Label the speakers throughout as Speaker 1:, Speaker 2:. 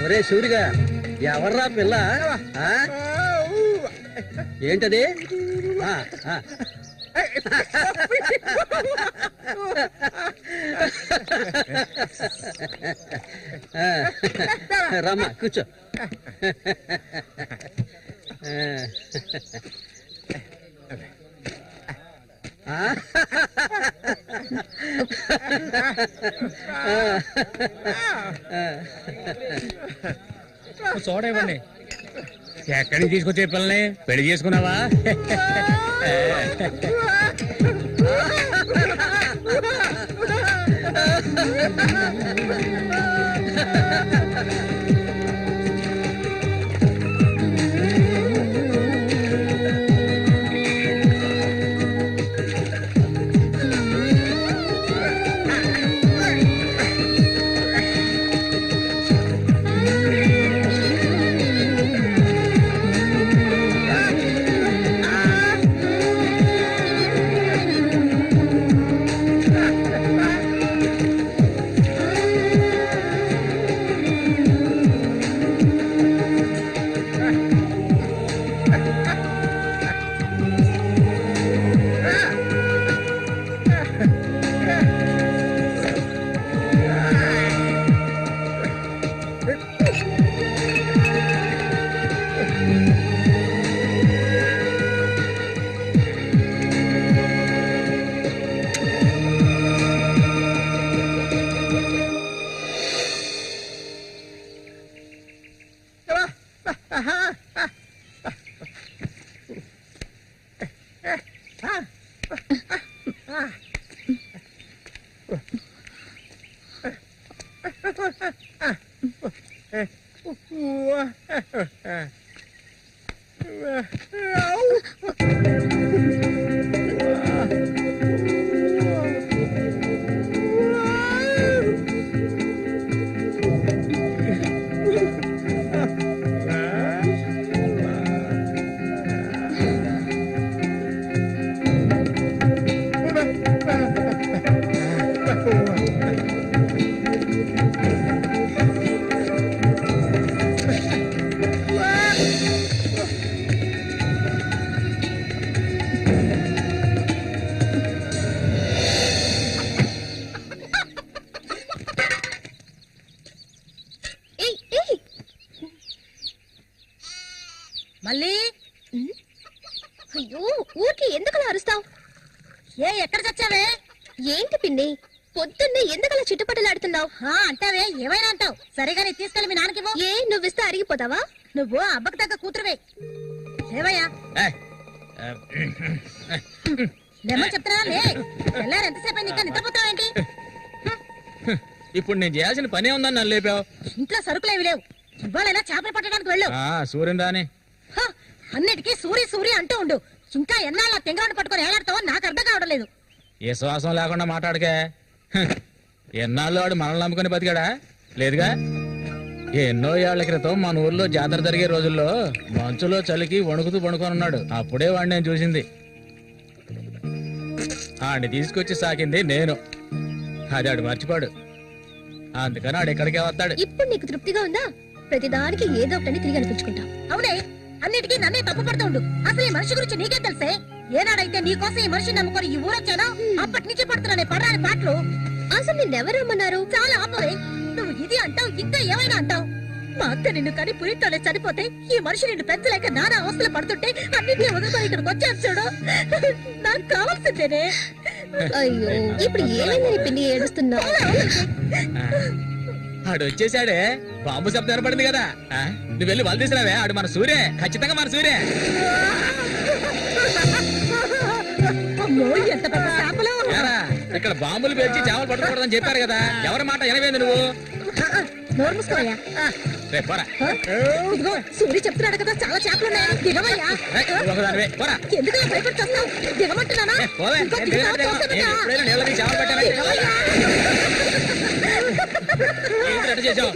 Speaker 1: ఒరే సూరిగా, ఎవర్రా పిల్ల? ఏంటది? రమ్మా కూర్చో.
Speaker 2: చూడవండి, ఎక్కడికి తీసుకొచ్చే పిల్లని పెళ్లి చేసుకున్నావా?
Speaker 3: మళ్ళీ అయ్యో, ఊరికి ఎందుకలా అరుస్తావు? ఎక్కడ చచ్చావే? ఏంటి పిన్ని, పొద్దున్నే ఎందుకలా చిట్టుపట్టలాడుతున్నావు? అంటావే, ఏమైనా అంటావు. సరేగానే తీసుకెళ్ళి మీ నాన్నకివ్వు. ఏ, నువ్విస్తే అరిగిపోతావా? నువ్వు అబ్బకు తగ్గ కూతురువే. ఏవయ్యా లేమని చెప్తున్నా. ఎల్లారు ఎంతసేపు ఇంకా నిద్రపోతావేంటి?
Speaker 2: ఇప్పుడు నేను చేయాల్సిన పనే ఉందని నన్ను లేపావు.
Speaker 3: ఇంట్లో సరుకులేవి లేవు. ఇవాళైనా చేపలు పట్టడానికి వెళ్ళు.
Speaker 2: సూర్యుని రాని
Speaker 3: అన్నిటికీ సూరి సూరి అంటూ ఉండు. ఇంకా ఎన్నాళ్ళ తెంగరాడు పట్టుకొని ఏలాడతావో నాకు అర్థం కావడం లేదు.
Speaker 2: ఏ శ్వాసం లేకుండా మాట్లాడకే. ఎన్నాళ్ళు వాడు మనల్ని నమ్ముకుని బతికాడా? లేదుగా. ఎన్నో ఏళ్ల క్రితం మన ఊర్లో జాతర జరిగే రోజుల్లో మంచులో చలికి వణుకుతూ పడుకొని ఉన్నాడు. అప్పుడే వాడిని నేను చూసింది. ఆడిని తీసుకొచ్చి సాకింది నేను. అది ఆడు మర్చిపోడు. అందుకని ఆడు ఎక్కడికే వస్తాడు.
Speaker 4: ఇప్పుడు నీకు తృప్తిగా ఉందా? ప్రతిదానికి ఏదో ఒకటి తిరిగి అనిపించుకుంటావు.
Speaker 3: అవునే, అన్నిటికీ నన్నే తప్పు పడుతూ ఉండు. అసలు ఈ మనిషి గురించి నీకే తెలిసే. ఏనాడైతే నీకోసం ఈ మనిషిని నమ్ముకొని ఈ ఊరొచ్చానో అప్పటి నుంచి పడుతున్నానే పడరాని పాటలు.
Speaker 4: అసలు నిన్నెవరమ్మన్నారు?
Speaker 3: చాలా ఆపవే. నువ్వు ఇది అంటావు, ఇంకా ఏమైనా అంటావు. మా అక్క నిన్ను కానీ పురితోనే చనిపోతే ఈ మనిషి నిన్ను పెంచలేక నానా అవస్థలు పడుతుంటే అన్నింటినీ వదిలిపోయి ఇక్కడికి వచ్చాను చూడు. నాకు కావాల్సిందేనే.
Speaker 4: అయ్యో, ఇప్పుడు ఏమైందని పిన్ని ఏడుస్తున్నావు?
Speaker 2: ఆడు వచ్చేసాడే. బాంబు శబ్దం వినపడింది కదా. నువ్వు వెళ్ళి వాళ్ళు తీసుకురావే. ఆడు మన సూర్య, ఖచ్చితంగా మన సూర్య.
Speaker 3: అమ్మో, ఎంత పెద్ద చేపలు.
Speaker 2: ఇక్కడ బాంబులు పేర్చి చేపలు పట్టుకోవడం చెప్పారు కదా, ఎవరి మాట వినవేంది నువ్వు?
Speaker 3: నోరు మూసుకోవయ్యా.
Speaker 2: రేపు పోరా.
Speaker 3: ఇదిగో సూరి చెప్తున్నాడు కదా, చాలా చేపలు ఉన్నాయి, దిగవయ్యా.
Speaker 2: ఒకదానివే పోరా.
Speaker 3: ఎందుకలా భయపడుతున్నావు? దిగమంటున్నానా?
Speaker 2: పోవే.
Speaker 3: ఇంకో
Speaker 2: నేను
Speaker 3: దిగుతావా?
Speaker 2: దిగను.
Speaker 3: తోసేదనా?
Speaker 2: నేను ఎప్పుడైనా నీళ్ళకి చేపలు పట్టానా?
Speaker 3: దిగవయ్యా.
Speaker 2: ఏంటి అటు చేసావు?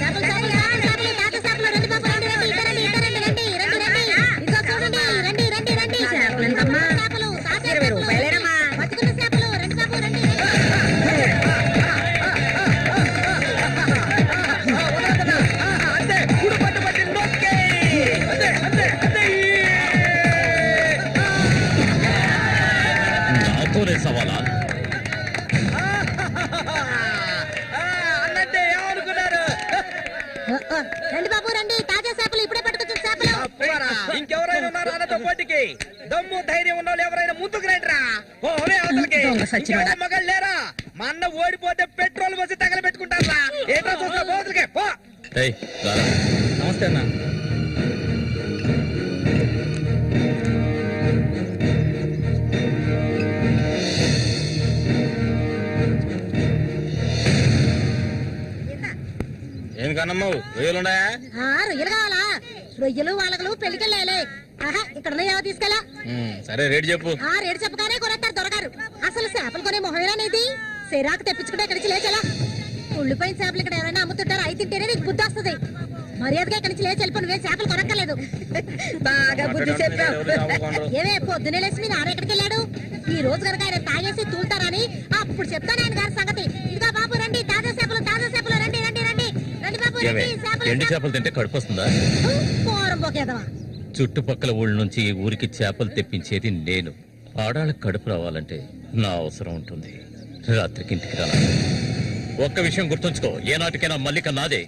Speaker 3: చేపలు సారియా? చేపలు, తాత చేపలు, రండి బాబు, రండి, రండి, ఇక రండి, ఇక రండి, రండి, రండి, రండి. ఇదిగో చూడండి, రండి, రండి, రండి. చేపలు ఎంతమ్మా? చేపలు, తాత చేపలు, బతుకున్న చేపలు, రండి బాబు, రండి, రండి.
Speaker 2: నాతోనే సవాలా?
Speaker 1: అన్నట్టే ఏమనుకున్నారు?
Speaker 3: రండి బాబు, రండి, తాజా చేపలు, ఇప్పుడే పట్టుకొచ్చిన చేపలు.
Speaker 1: ఇంకెవరైనా ఉన్నారా అన్నతో పోటీకి? దమ్ము ధైర్యం ఉన్న వాళ్ళు ఎవరైనా ముందుకు రండిరా. ఓరే అవతలకి. ఇంకెవరు మగాళ్ళు లేరా? మా అన్న ఓడిపోతే పెట్రోల్ పోసి తగలబెట్టుకుంటారా? ఏంటో చూస్తా పోతులకే పో.
Speaker 2: నమస్తే అన్న. ఏం కన్నమ్మావు, రొయ్యలున్నాయా?
Speaker 3: రొయ్యలు కావాలా? రొయ్యలు వాళ్ళగలు పెళ్లికెళ్ళాలి. ఆహా, ఇక్కడ ఏవో తీసుకెళ్ళా.
Speaker 2: సరే రేటు చెప్పు.
Speaker 3: రేటు చెప్పగానే కొనేస్తారు దొరగారు. అసలు చేపలు కొనే మొహమేనేది? సిరాకు తెప్పించుకుంటే ఇక్కడి నుంచి లేచలా. ఉళ్ళిపోయిన చేపలు ఇక్కడ ఎవరైనా అమ్ముతుంటారు, అయి తింటేనే నీకు బుద్ధి వస్తుంది. మర్యాదగా ఇక్కడి నుంచి లేచి వెళ్ళిపో, నువ్వేం చేపలు కొనక్కర్లేదు. బాగా బుద్ధి చెప్పావు. ఏమే పొద్దునే లేచి మీ నాన్న ఎక్కడికి వెళ్ళాడు? ఈ రోజు కనుక ఆయన తాగేసి తూలుతారని అప్పుడు చెప్తాను ఆయన గారి సంగతి. ఇదిగా బాబు రండి, తాజా చేపలు, తాజా చేపలు, రండి, రండి, రండి, రండి బాబు, రండి.
Speaker 2: ఎండు చేపలు తింటే కడుపు వస్తుందా?
Speaker 3: పోరం పోకేదవా.
Speaker 2: చుట్టుపక్కల ఊళ్ళ నుంచి ఈ ఊరికి చేపలు తెప్పించేది నేను. ఆడాళ్ళకి కడుపు రావాలంటే నా అవసరం ఉంటుంది. రాత్రికి ఇంటికి రా. ఒక్క విషయం గుర్తుంచుకో, ఏనాటికైనా మల్లిక నాదే.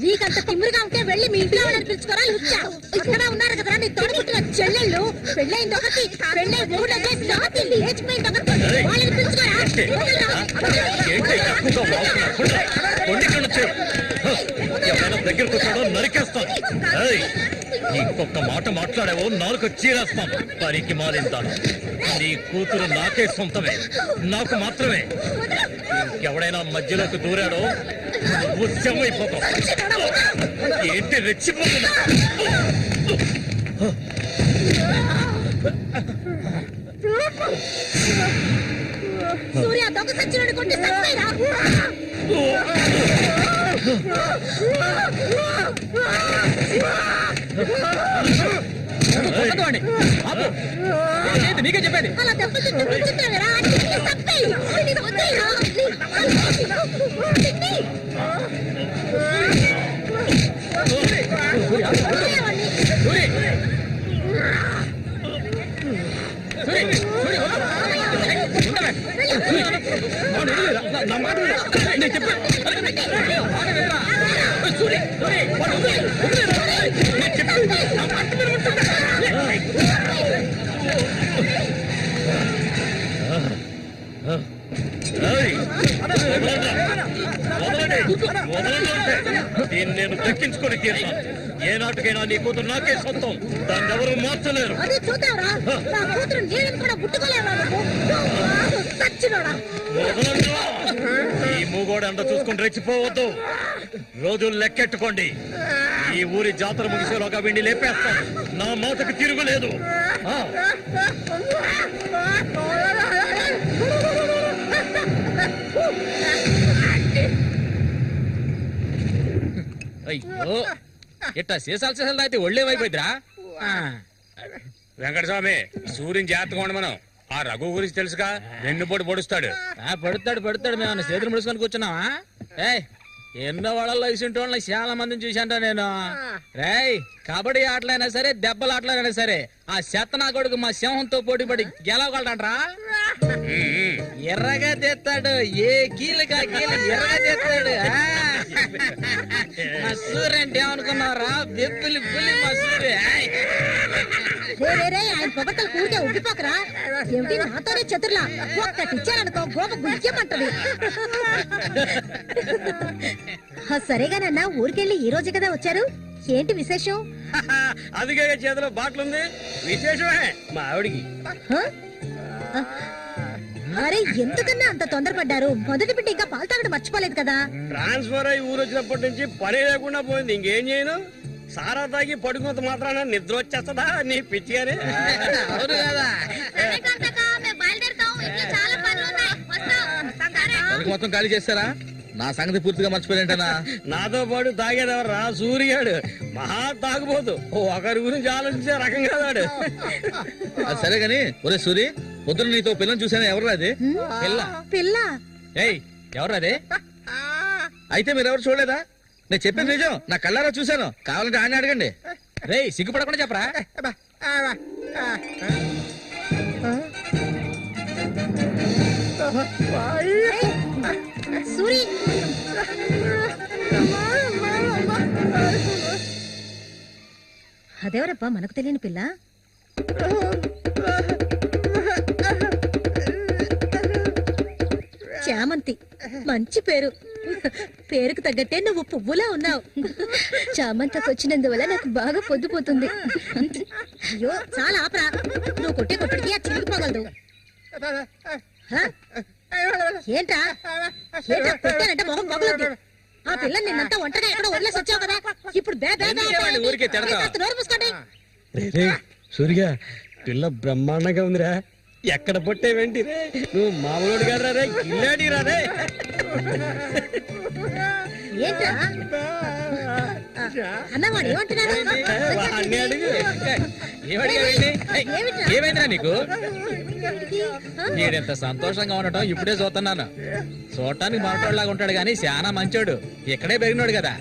Speaker 3: నీకంత తిమ్మిరిగా ఉంటే వెళ్ళి మీ ఇంట్లో వాళ్ళని పిలుచుకోరా. లుచ్చా అక్కడ ఉన్నారు కదా నీ తోడుకుంటున్న చెల్లెళ్ళు. పెళ్ళైంది ఒకటి, పెళ్ళై మూడు జాతి లేచిపోయింది ఒకటి, వాళ్ళని పిలుచుకోరా.
Speaker 2: ఏంటి ఎక్కువగా వాగుతున్నావు? ఎవరైనా దగ్గరకు వచ్చాడో నరికేస్తాను. ఏయ్, ఇంకొక మాట మాట్లాడావో నాలుగు చీరేస్తాను. పనికి మారింతాను. నీ కూతురు నాకే సొంతమే, నాకు మాత్రమే. ఇంకెవడైనా మధ్యలోకి దూరాడో ఉద్యమైపోతావు. ఏంటి రెచ్చిపోతున్నా?
Speaker 3: సూర్య దొంగ సచ్చినోడి కొట్టి చంపేరా.
Speaker 2: నీకే చెప్పేది.
Speaker 3: అలా దెబ్బలు తింటావేరా, చంపేయి.
Speaker 2: నేను దక్కించుకొని తీరుతాను. ఏ నాటికైనా నీ కూతురు నాకే సొంతం. దాన్ని ఎవరు మార్చలేరు.
Speaker 3: అదే చూద్దాంరా, నా కూతురు నేను కూడా ముట్టుకోలేవా సచ్చినోడా.
Speaker 2: ఈ మూగోడు అంట చూసుకుని రెచ్చిపోవద్దు. రోజులు లెక్కెట్టుకోండి. ఈ ఊరి జాతర ముగిసేలోగా వీడిని లేపేస్తాను. నా మాటకు తిరుగులేదు. అయ్యో, ఇట్టా సీసాలు అయితే ఒళ్ళేమైపోయిద్దిరా. వెంకటస్వామి, సూర్యుని జాగ్రత్తగా ఉండి మనం. ఆ రఘు గురించి తెలుసుగా, వెన్నుపోటు పొడుస్తాడు. పడుతాడు మేము చేతులు ముడుచుకొని కూర్చున్నావా? ఎన్నో వాళ్ళల్లో ఇసుంటి వాళ్ళని చాలా మందిని చూశాంటా నేను. రేయ్, కబడ్డీ ఆటలైనా సరే, దెబ్బల ఆటలైనా సరే, ఆ శతనా కొడుకు మా సింహంతో పోటీపడి గెలవగలడంట్రా. ఎర్రగా తెస్తాడు, ఏ కీలుగా కీలు ఎర్రగా తెస్తాడు. మా సూర్య అంటే ఏమనుకున్నారా? బెబ్బులి పులి మా సూర్య.
Speaker 3: ఆయన పొగట్టలు కూడితే ఉబ్బిపోకరా. ఏమిటి నాతోనే చతుర్లా ఒక్కటి ఇచ్చారనుకో గోప గుయ్యమంటది. సరేగానన్నా, ఊరికెళ్ళి ఈ రోజు కదా వచ్చారు, ఏంటి విశేషం?
Speaker 1: అందుకే చేతిలో బాటిల్ ఉంది. విశేషమే మా ఆవిడికి.
Speaker 3: అరే ఎందుకన్నా అంత తొందరపడ్డారు? మొదటి బిడ్డ ఇంకా పాలు తాగడం మర్చిపోలేదు కదా.
Speaker 1: ట్రాన్స్ఫర్ అయ్యి ఊరు వచ్చినప్పటి నుంచి పని లేకుండా పోయింది. ఇంకేం చేయను? సారా తాగి పడుకున్నంత మాత్రాన నిద్ర వచ్చేస్తుందా నీ పిచ్చిగానే? అవును కదా.
Speaker 2: మొత్తం ఖాళీ చేస్తారా? నా సంగతి పూర్తిగా మర్చిపోయింటనా?
Speaker 1: నాతో పాటు తాగేదెవర్రా? సూర్యాడు మహా తాగుపోతు. ఒకరి గురించి ఆలోచించే రకం కాదాడు.
Speaker 2: అది సరే గాని, ఒరే సూరి, పొద్దున నీతో పిల్లని చూసాను. ఎవరు అది? పిల్ల.
Speaker 3: పిల్ల?
Speaker 2: ఏయ్, ఎవరు అది? అయితే మీరు ఎవరు చూడలేదా? నేను చెప్పేది నిజం, నా కళ్ళారా చూశాను. కావాలంటే ఆయన అడగండి. రేయ్, సిగ్గుపడకుండా చెప్పరా?
Speaker 3: సూరి, అదేవరబ్బా మనకు తెలియని పిల్ల? చామంతి, మంచి పేరు. పేరుకు తగ్గట్టే నువ్వు పువ్వులా ఉన్నావు.
Speaker 4: చామంతకు వచ్చినందువల్ల నాకు బాగా పొద్దుపోతుంది.
Speaker 3: అయ్యో చాలా ఆపరా, నువ్వు కొట్టే కొట్టుడికి ఆ చిరిగిపోగలదు. ఏంట్రా ఏంట్రా కొట్టానంటే మొహం మొగలదు. ఆ పిల్లని నిన్నంతా ఒంటరిగా ఎక్కడో వదిలేసి వచ్చావు కదా, ఇప్పుడు
Speaker 2: ఊరికే తిడతావా?
Speaker 3: నోరు మూసుకోండి.
Speaker 1: సూర్య, పిల్ల బ్రహ్మాండంగా ఉందిరా. ఎక్కడ పుట్టేవేంటి రే? నువ్వు మామూలు కాదురా రే, గిల్లాడి రా రే.
Speaker 3: ఏంట్రా అన్నవాడు ఏమంటున్నాడు?
Speaker 1: వాడిని అడుగు.
Speaker 2: ఏమైందిరా నీకు? వీడెంత సంతోషంగా ఉండటం ఇప్పుడే చూస్తున్నాను. చూడటానికి మాటోళ్ళలాగా ఉంటాడు గాని చాలా మంచోడు. ఇక్కడే పెరిగినాడు కదా.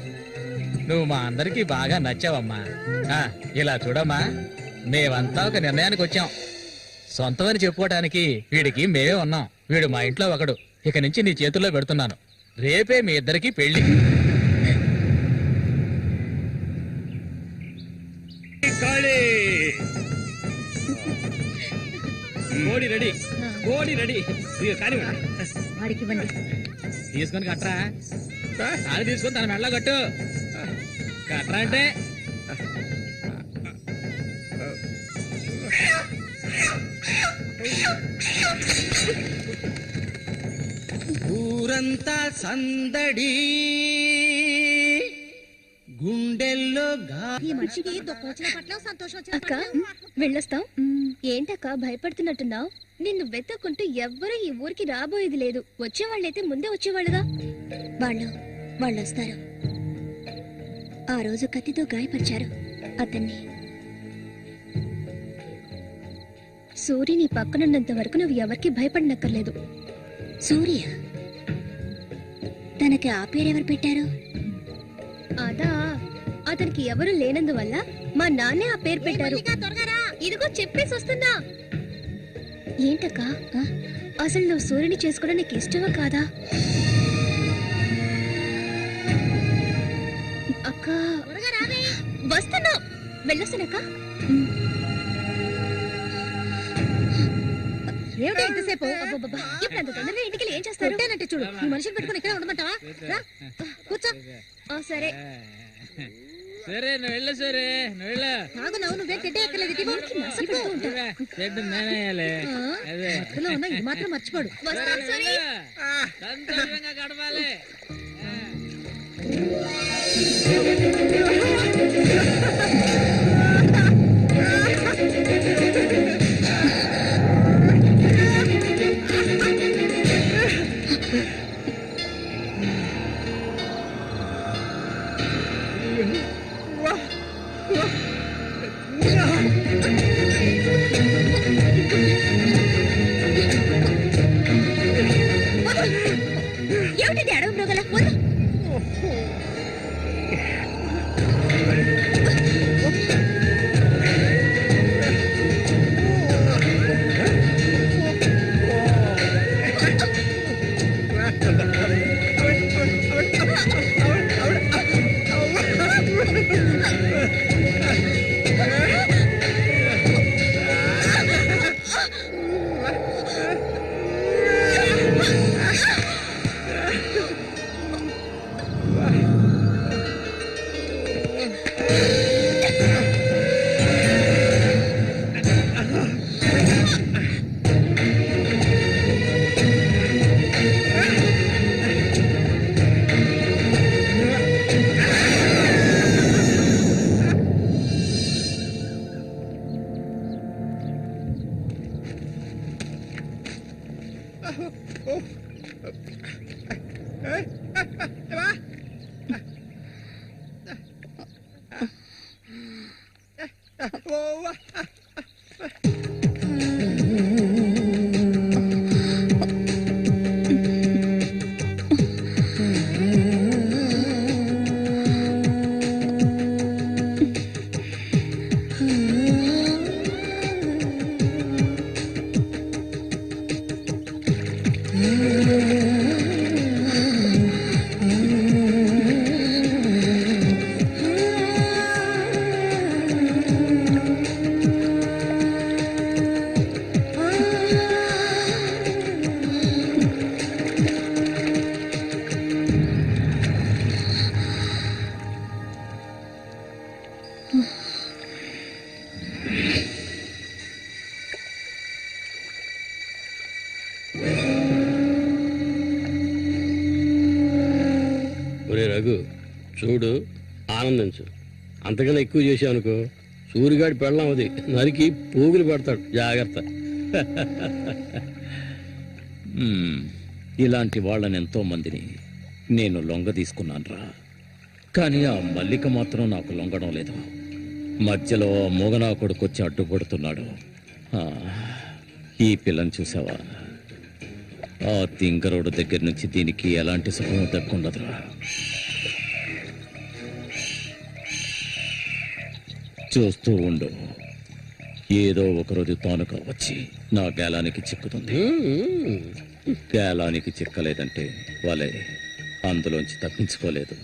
Speaker 2: నువ్వు మా అందరికి బాగా నచ్చావమ్మా. ఇలా చూడమ్మా, మేమంతా ఒక నిర్ణయానికి వచ్చాం. సొంతమని చెప్పుకోవటానికి వీడికి మేమే ఉన్నాం. వీడు మా ఇంట్లో ఒకడు. ఇక నుంచి నీ చేతుల్లో పెడుతున్నాను. రేపే మీ ఇద్దరికి పెళ్లి.
Speaker 1: కోడి రెడీ, కోడి రెడీ.
Speaker 3: వాడికి ఇవ్వండి.
Speaker 2: తీసుకొని కట్టరా. అది తీసుకొని తన మెడలో కట్టు. కట్టరా అంటే
Speaker 1: ఊరంతా సందడి, గుండెల్లో
Speaker 3: ఈ మనిషికి దుఃఖం వచ్చిన పట్ల సంతోషం వచ్చిన
Speaker 4: అక్క వెళ్ళొస్తాం. ఏంటక్క భయపడుతున్నట్టున్నావు? నిన్ను వెతకుంటూ ఎవ్వరూ ఈ ఊరికి రాబోయేది లేదు. వచ్చేవాళ్ళైతే ముందే వచ్చేవాళ్ళుగా. వాళ్ళు వస్తారు. ఆ రోజు కత్తితో గాయపరిచారు అతన్ని. సూర్య నీ పక్కనున్నంత వరకు నువ్వు ఎవరికి భయపడనక్కర్లేదు. సూర్య తనకి ఆ పేరెవరు పెట్టారు? అదా, అతనికి ఎవరు లేనందువల్ల మా నాన్నే ఆ పేరు పెట్టారు. ఇదిగో చెప్పేసి వస్తున్నా. ఏంటక్క, అసలు నువ్వు సూర్యుని చేసుకోవడం నీకు ఇష్టమా కాదా? అక్క వస్తున్నా, వెళ్ళొస్తానక్క.
Speaker 3: ఏమిటి ఎంతసేపు?
Speaker 4: ఇప్పుడు అంత తొందరగా ఇంటికి ఏం చేస్తారు?
Speaker 3: అంటే చూడు, ఈ మనిషిని పెట్టుకుని ఇక్కడ ఉండమంటావా? కూర్చో.
Speaker 4: సరే
Speaker 2: సరే, నువ్వు వెళ్ళు. సరే, నువ్వు వెళ్ళు.
Speaker 3: ఆగు, నువ్వే తిట్టే ఎక్కలేదు. మధ్యలో ఉన్న ఇది మాత్రం మర్చిపోడు.
Speaker 2: సంతోషంగా గడపాలి.
Speaker 4: ఏమిటి అడవి మృగల?
Speaker 5: ఒరే రఘు చూడు, ఆనందించు. అంతకన్నా ఎక్కువ చేసావనుకో సూరిగాడి పెళ్ళం అది నరికి పోగులు పెడతాడు. జాగ్రత్త.
Speaker 6: ఇలాంటి వాళ్ళని ఎంతో మందిని నేను లొంగ తీసుకున్నానురా. కానీ ఆ మల్లిక మాత్రం నాకు లొంగడం లేదు. మధ్యలో మొగనా కొడుకొచ్చి అడ్డుపడుతున్నాడు. ఈ పిల్లని చూసావా? ఆ తింగరోడు దగ్గర నుంచి దీనికి ఎలాంటి సుఖం దక్కుండదురా. చూస్తూ ఉండు, ఏదో ఒకరోజు తానుక వచ్చి నా గేలానికి చిక్కుతుంది. గేలానికి చిక్కలేదంటే వాళ్ళే అందులోంచి తప్పించుకోలేదు.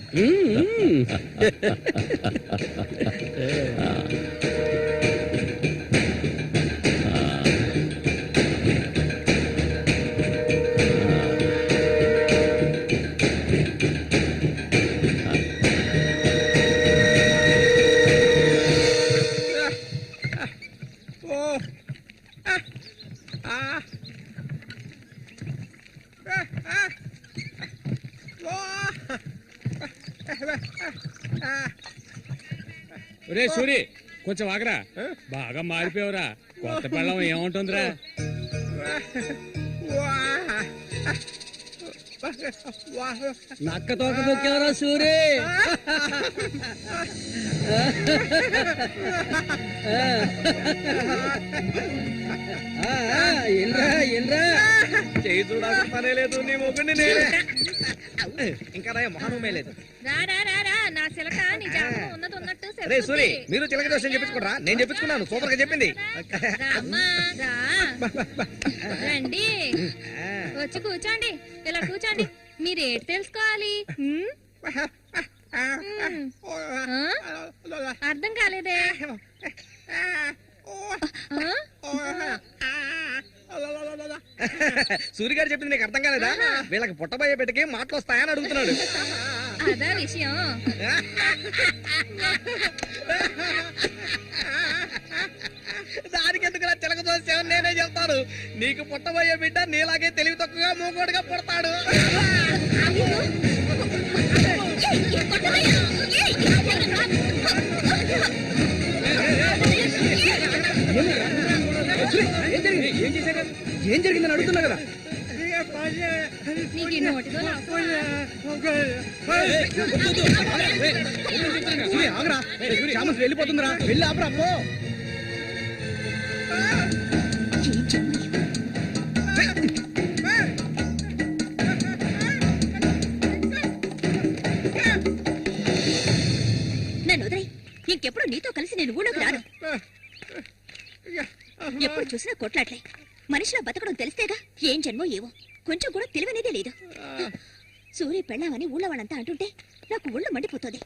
Speaker 2: ఒరే సూరి, కొంచెం ఆగరా. బాగా మారిపోయావురా. కొత్త పెళ్ళం ఏముంటుందిరా?
Speaker 5: నక్క తోక దొక్కేవరా సూరి.
Speaker 1: చేయి చూడాల్సిన పనే లేదు, నీ మొగ్గుండి నేనే. ఇంకా మొహమే లేదు. రే సూరి, మీరు చిలక దోషం చెప్పించుకోరా? నేను చెప్పించుకున్నాను, సూపర్ గా చెప్పింది.
Speaker 4: రండి, వచ్చి కూర్చోండి. ఇలా కూర్చోండి. మీరేటి తెలుసుకోవాలి? అర్థం కాలేదే?
Speaker 1: సూరి గారు చెప్పింది నీకు అర్థం కాలేదా? వీళ్ళకి పుట్టబోయే బిడ్డకి మాటలు వస్తాయని అడుగుతున్నాడు.
Speaker 4: అదా విషయం.
Speaker 1: దానికి ఎందుకు చిలక దోషం నేనే చెప్తాను. నీకు పుట్టబోయే బిడ్డ నీలాగే తెలివి తక్కువగా మూగోడుగా పుడతాడు.
Speaker 5: ఏం జరిగిందని అడుగుతున్నా కదా.
Speaker 4: నీకు ఈ నోటితో
Speaker 5: వెళ్ళిపోతుందిరా, వెళ్ళి ఆపరా. అప్పో
Speaker 3: నన్ను వదిలేయ్. ఇంకెప్పుడు నీతో కలిసి నేను ఊళ్ళోకి రాను. ఎప్పుడు చూసినా కొట్లాట్లే. మనిషిలో బతకడం తెలిస్తేగా. ఏం జన్మో ఏవో, కొంచెం కూడా తెలివనేదే లేదు. సూర్య పెళ్ళామని ఊళ్ళో వాళ్ళంతా అంటుంటే నాకు ఊళ్ళో మండిపోతుంది.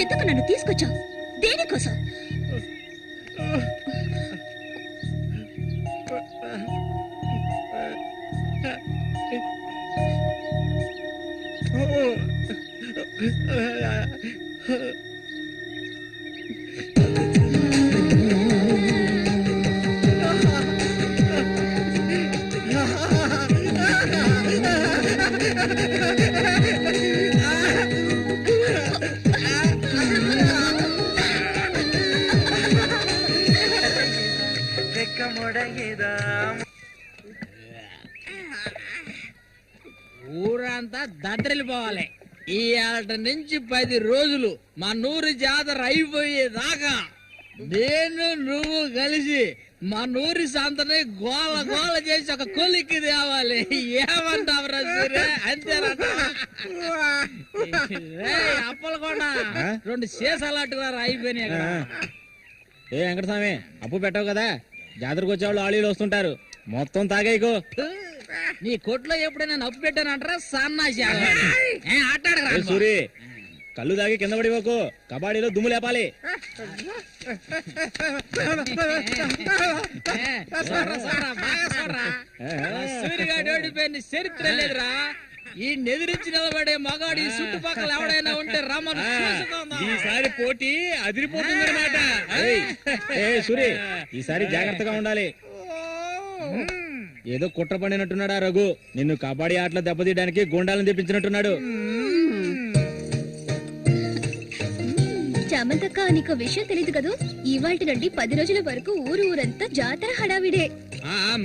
Speaker 3: ఎందుకు నన్ను తీసుకొచ్చావు? దేనికోసం?
Speaker 2: ఊరంతా దద్దరిల్లిపోవాలి. ఈ ఆట నుంచి 10 రోజులు మా నూరు జాతర అయిపోయేదాకా నేను నువ్వు కలిసి మా నూరి సంతని గోల గోల చేసి ఒక కొలిక్కి తేవాలి. ఏమంటావురా సూర్య? అంతేనట. అప్పలకొండ 2 సీసాలట్టుగా అయిపోయినాయి అక్కడ.
Speaker 7: ఏ వెంకటస్వామి అప్పు పెట్టావు కదా, జాతరకు వచ్చేవాళ్ళు ఆళీలు వస్తుంటారు, మొత్తం తాగేయకు.
Speaker 2: నీ కొట్లో ఎప్పుడైనా నప్పు పెట్టానంటారా? సన్నాసి ఆటాడరా
Speaker 7: సూరి, కళ్ళు తాగి కింద పడిపోకు, కబాడీలో దుమ్ము లేపాలి.
Speaker 2: సూర్యగాడు ఓడిపోయిన చరిత్ర లేదురా. ఈ నెదిరించి నిలబడే మగాడు ఈ చుట్టుపక్కల ఎవడైనా ఉంటే రమ్మను.
Speaker 7: ఈసారి పోటీ అదిరిపోతుందన్నమాట. సూరి, ఈసారి జాగ్రత్తగా ఉండాలి. ఏదో కుట్ర పడినట్టున్నాడా రఘు, నిన్ను కబడ్డీ ఆటలో దెబ్బతీయడానికి గుండాలను తెప్పించినట్టున్నాడు.
Speaker 4: చామంతక్క, నీకు విషయం తెలీదు కదూ, ఇవాల్టి నుండి 10 రోజుల వరకు ఊరంతా జాతర హడావిడే.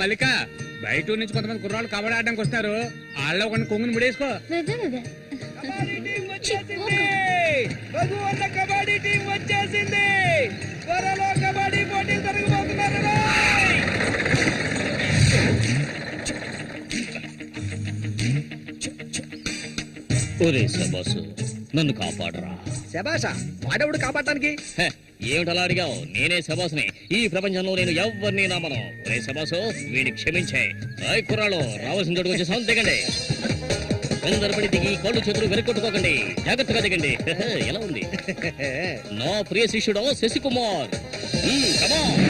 Speaker 7: మల్లిక, బయట నుంచి కొంతమంది కుర్రాళ్ళు కబడ్డీ ఆడడానికి వస్తారు, వాళ్ళ కొన్ని కొంగుని ముడేసుకో.
Speaker 1: కబడ్డీ టీం వచ్చేసింది. త్వరలో కబడ్డీ పోటీ జరగబోతున్నారు.
Speaker 6: ఒరే శబాసు, నన్ను కాపాడరా.
Speaker 1: శబాషా, వాడెవడు కాపాడటానికి?
Speaker 6: ఏమిటలా అడిగావు? నేనే శబాసుని. ఈ ప్రపంచంలో నేను ఎవరిని నమ్మను. ఒరే శబాసు, వీడిని క్షమించే. కుర్రాళ్ళు రావాల్సిన చోటుకు వచ్చేసాం, దిగండి. తొందరపడి దిగి కళ్ళు చేతులు వెనకొట్టుకోకండి, జాగ్రత్తగా దిగండి. ఎలా ఉంది నా ప్రియ శిష్యుడు శశికుమార్? కమాన్.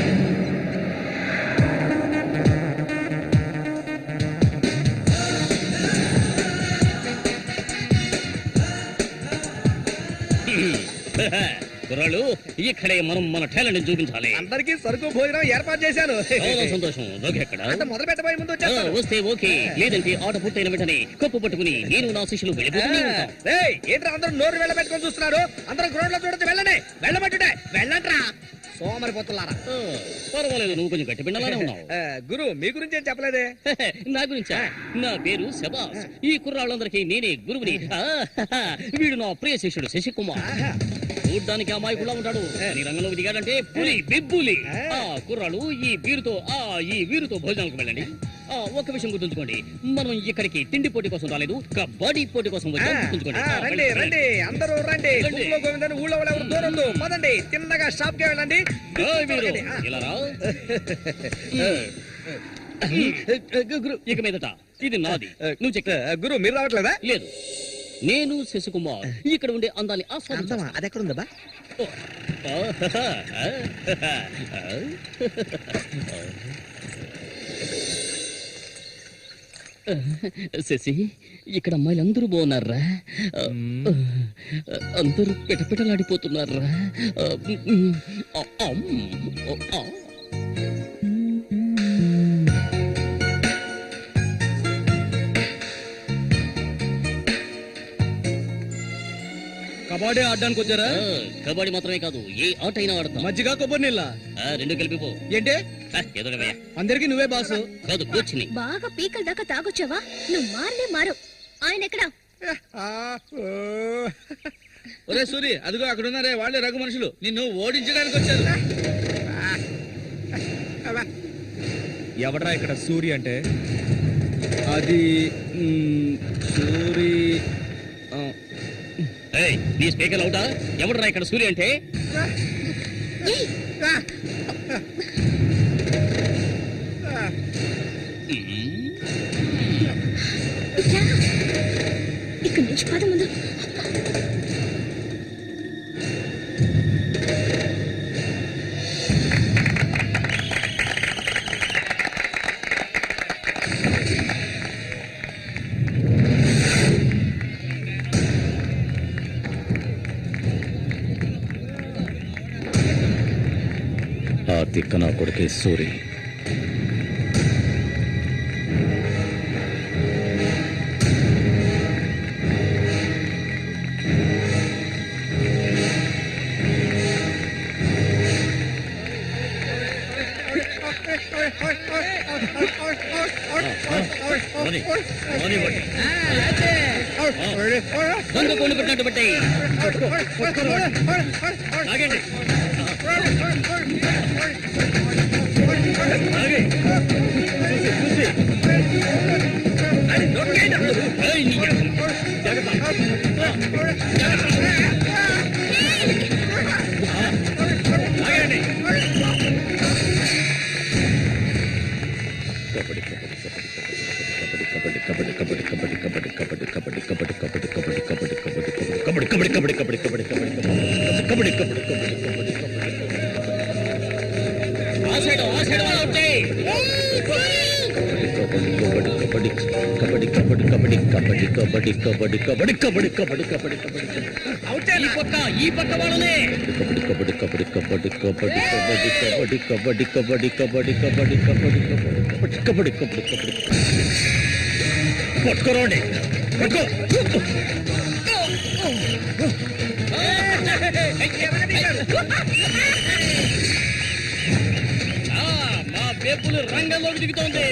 Speaker 6: కుర్రాళ్ళు, ఇక్కడే మనం మన టాలెంట్ చూపించాలి.
Speaker 1: అందరికీ సరుకు భోజనం ఏర్పాటు చేశాను.
Speaker 6: చాలా సంతోషం. ఎక్కడ
Speaker 1: మొదలు పెట్టబోయే ముందు వచ్చేస్తాను.
Speaker 6: వస్తే ఓకే, లేదంటే ఆట పూర్తయిన వెంటనే కప్పు పట్టుకుని నేను నా శిష్యులు వెళ్ళిపోతూనే ఉంటాం.
Speaker 1: ఏంట్రా అందరూ నోరు వెళ్ళబెట్టుకొని చూస్తున్నారు? అందరూ గ్రౌండ్ లో చూడొచ్చు, వెళ్ళండి. వెళ్ళబట్టుంటే వెళ్ళంట్రా సోమరిపోతున్నారా.
Speaker 6: పర్వాలేదు, నువ్వు కొంచెం గట్టి పిండాలనే ఉన్నావు.
Speaker 1: గురు, మీ గురించి ఏం చెప్పలేదే?
Speaker 6: నా గురించా? నా పేరు శబాస్. ఈ కుర్రాళ్ళందరికీ నేనే గురువుని. వీడు నా ప్రియ శిష్యుడు శశికుమార్. చూడ్డానికి అమాయకులా ఉంటాడు, నీ రంగంలోకి దిగాడంటే పులి బిబ్బులి. కుర్రాళ్ళు, ఈ వీరుతో భోజనాలకు వెళ్ళండి. ఒక విషయం గుర్తుంచుకోండి, మనం ఇక్కడికి తిండి పోటీ కోసం రాలేదు, కబడ్డీ పోటీ కోసం వచ్చాం.
Speaker 1: రండి రండి, అందరూ రండి. గోవిందని ఊళ్ళో వాళ్ళు ఎవరు దూరం పదండి. తిన్నగా షాప్ కి వెళ్ళండి.
Speaker 6: ఇలా రా. ఇక మీదట ఇది నాది. నువ్వు చెక్క.
Speaker 1: గురు, మీరు రావట్లేదా?
Speaker 6: లేదు, నేను శశికుమార్ ఇక్కడ ఉండే అందాన్ని ఆస్వాదించా.
Speaker 1: అది ఎక్కడుందా?
Speaker 6: శశి, ఇక్కడ అమ్మాయిలు అందరూ బాగున్నారా? అందరూ పిటపిటలాడిపోతున్నారా?
Speaker 7: కబడ్డీ ఆడడానికి వచ్చారా?
Speaker 6: కబడ్డీ మాత్రమే కాదు, ఏ ఆట అయినా ఆడతాం.
Speaker 7: మజ్జిగ కొబ్బరి నీళ్ళ
Speaker 6: 2 కలిపిపో.
Speaker 7: ఏంటే?
Speaker 6: ఏదో
Speaker 7: అందరికి నువ్వే బాసు
Speaker 6: కాదు, కూర్చుని.
Speaker 4: బాగా పీకల దాకా తాగొచ్చావా? నువ్వు మారు. ఆయన ఎక్కడా?
Speaker 2: ఒరే సూరి, అదిగో అక్కడ ఉన్నారే, వాళ్ళే రఘు మనుషులు, నిన్ను ఓడించడానికి వచ్చారు.
Speaker 7: ఎవడరా ఇక్కడ సూరి అంటే? అది సూరి.
Speaker 6: నీ స్పీకర్ అవుతా? ఎవడరా ఇక్కడ సూర్య అంటే?
Speaker 4: ఇక్కడి నుంచి పద ముందు.
Speaker 6: ఆ తిక్క నా కొడుకే సూరి.
Speaker 5: పోనీ, పోనివ్వండి.
Speaker 6: దొంగ కోళ్ళు పెట్టినట్టు పెట్టాయి.
Speaker 5: ఆగండి. ఆగి. చూసి. అది నొక్కేయండి అందరూ.
Speaker 6: ఏయ్, నీ అమ్మ.
Speaker 5: ఆగండి.
Speaker 6: ఆ సైడ్ వాళ్ళు ఉంటాయి. ఈ పక్క వాళ్ళనే.
Speaker 5: పట్టుకోరండి. పట్టుకో.
Speaker 6: మా బేపులు రంగంలోకి దిగుతోంది.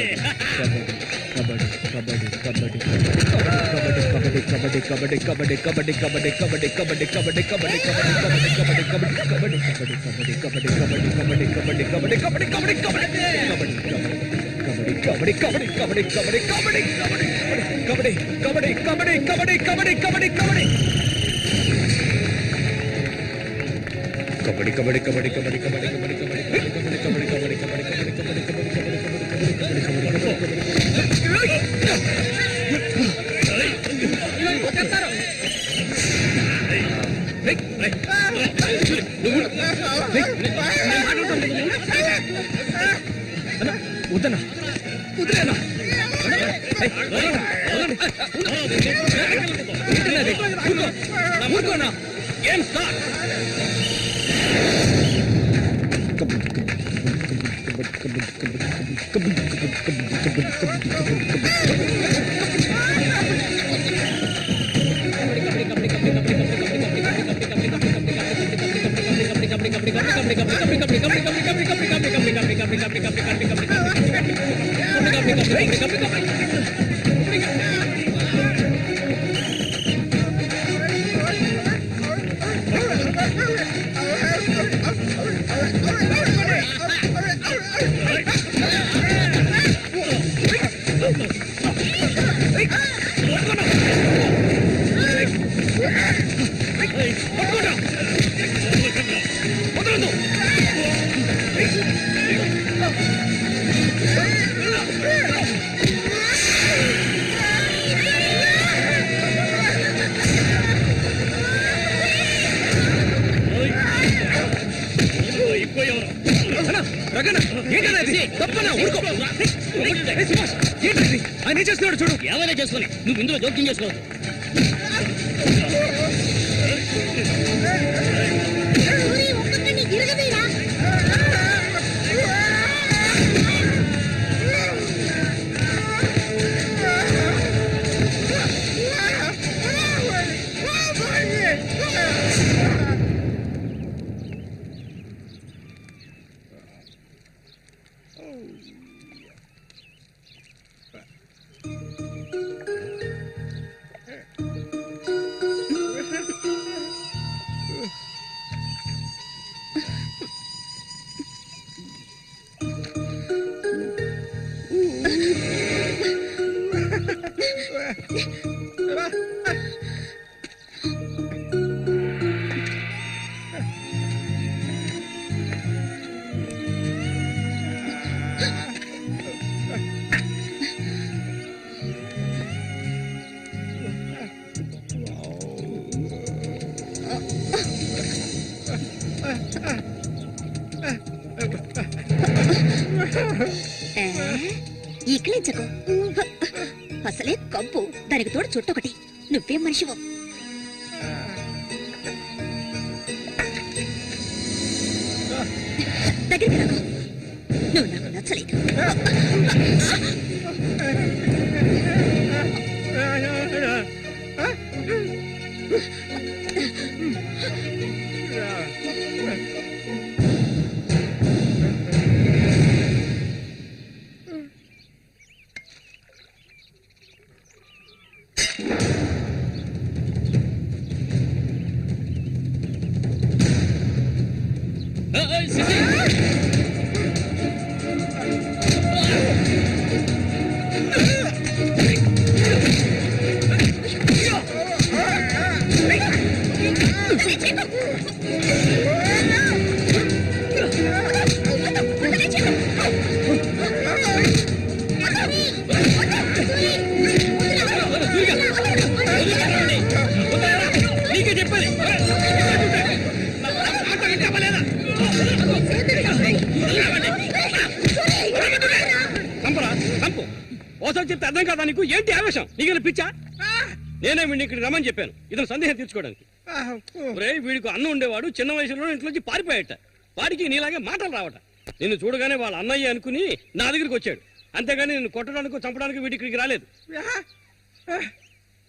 Speaker 1: వద్దన్నా వదిలేనా ఊరుకోనా
Speaker 6: ఏం సార్?
Speaker 1: ఆయన చేస్తున్నాడు చూడు.
Speaker 6: ఏమైనా చేసుకొని నువ్వు ఇందులో జోక్యం చేసుకోవద్దు.
Speaker 4: ఇక్కలించకు, అసలే కంపు, దానికి తోడు చుట్టొకటి. నువ్వేం మనిషివో. దగ్గరికి రాకు, నువ్వు నాకు నచ్చలేదు.
Speaker 6: శశి నీకే చెప్పాలి చంపరా చంపు ఓసారి చెప్తే అర్థం కాదా నీకు? ఏంటి ఆవేశం? నీకు పిచ్చా? నేనే వీడిని ఇక్కడికి రమ్మని చెప్పాను ఇతను సందేహం తీర్చుకోవడానికి. వీడికి అన్నం ఉండేవాడు, చిన్న వయసులో ఇంట్లోంచి పారిపోయాట. వాడికి నీలాగే మాటలు రావట. నిన్ను చూడగానే వాళ్ళ అన్నయ్య అనుకుని నా దగ్గరికి వచ్చాడు, అంతేగాని నిన్ను కొట్టడానికి చంపడానికి వీడి ఇక్కడికి రాలేదు.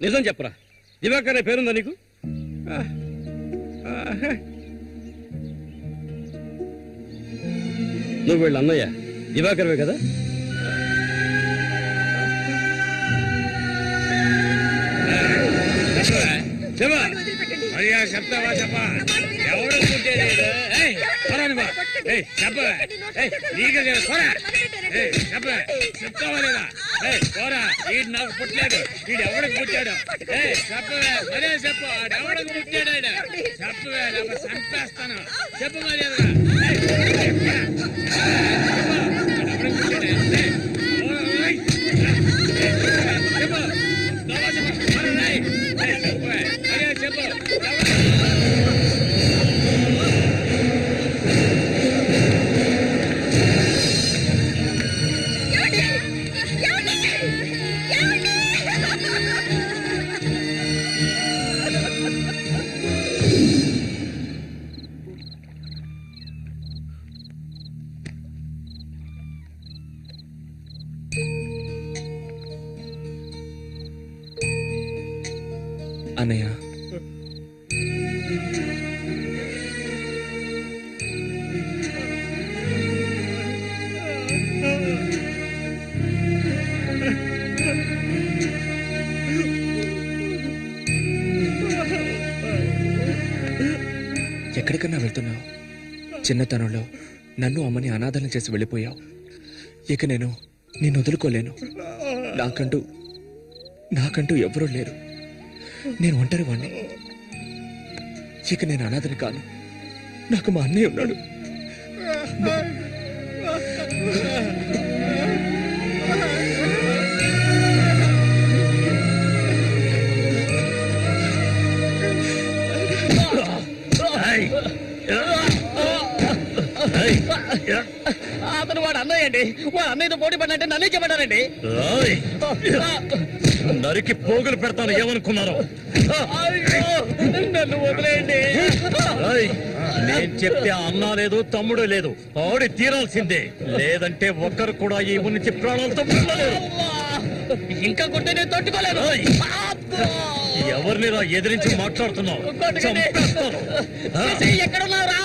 Speaker 6: నిజం చెప్పరా, దివాకర్ అనే పేరుందా నీకు? నువ్వు వీళ్ళ అన్నయ్య దివాకర్వే కదా? చెప్తావా చెప్పా? ఎవరు చెప్తావా లేదా? పోరా, వీడు నాకు పుట్టలేదు, వీడు ఎవడికి పుట్టాడు? చెప్పవే, మరే చెప్పు, ఎవడికి పుట్టాడు? చెప్పవే, లేకపోతే చంపేస్తాను. చెప్పు మర్యాదగా.
Speaker 8: అన్నయ్య, ఎక్కడికన్నా వెళ్తున్నావు? చిన్నతనంలో నన్ను అమ్మని అనాథలను చేసి వెళ్ళిపోయావు. ఇక నేను నిన్ను వదులుకోలేను. నాకంటూ ఎవరూ లేరు. నేను ఒంటరి వాణ్ణి. ఇక నేను అనాథని కాను. నాకు మా అన్నయ్య ఉన్నాడు.
Speaker 6: అతను వాడు అన్నయ్య అండి. వాడు అన్నయ్యతో పోటీ పడినట్టే నన్ను చెప్పాడండి.
Speaker 5: నరికి పోగులు పెడతాను ఏమనుకున్నారు?
Speaker 6: నన్ను వదిలేయండి.
Speaker 5: నేను చెప్తే అన్నా లేదు, తమ్ముడు లేదు, ఆడి తీరాల్సిందే. లేదంటే ఒక్కరు కూడా ఈ నుంచి ప్రాణాలతో
Speaker 6: ఇంకా కొట్టే నేను తట్టుకోలేదు.
Speaker 5: ఎవరిని రా ఎదిరించి మాట్లాడుతున్నావు?
Speaker 6: ఎక్కడున్నారా?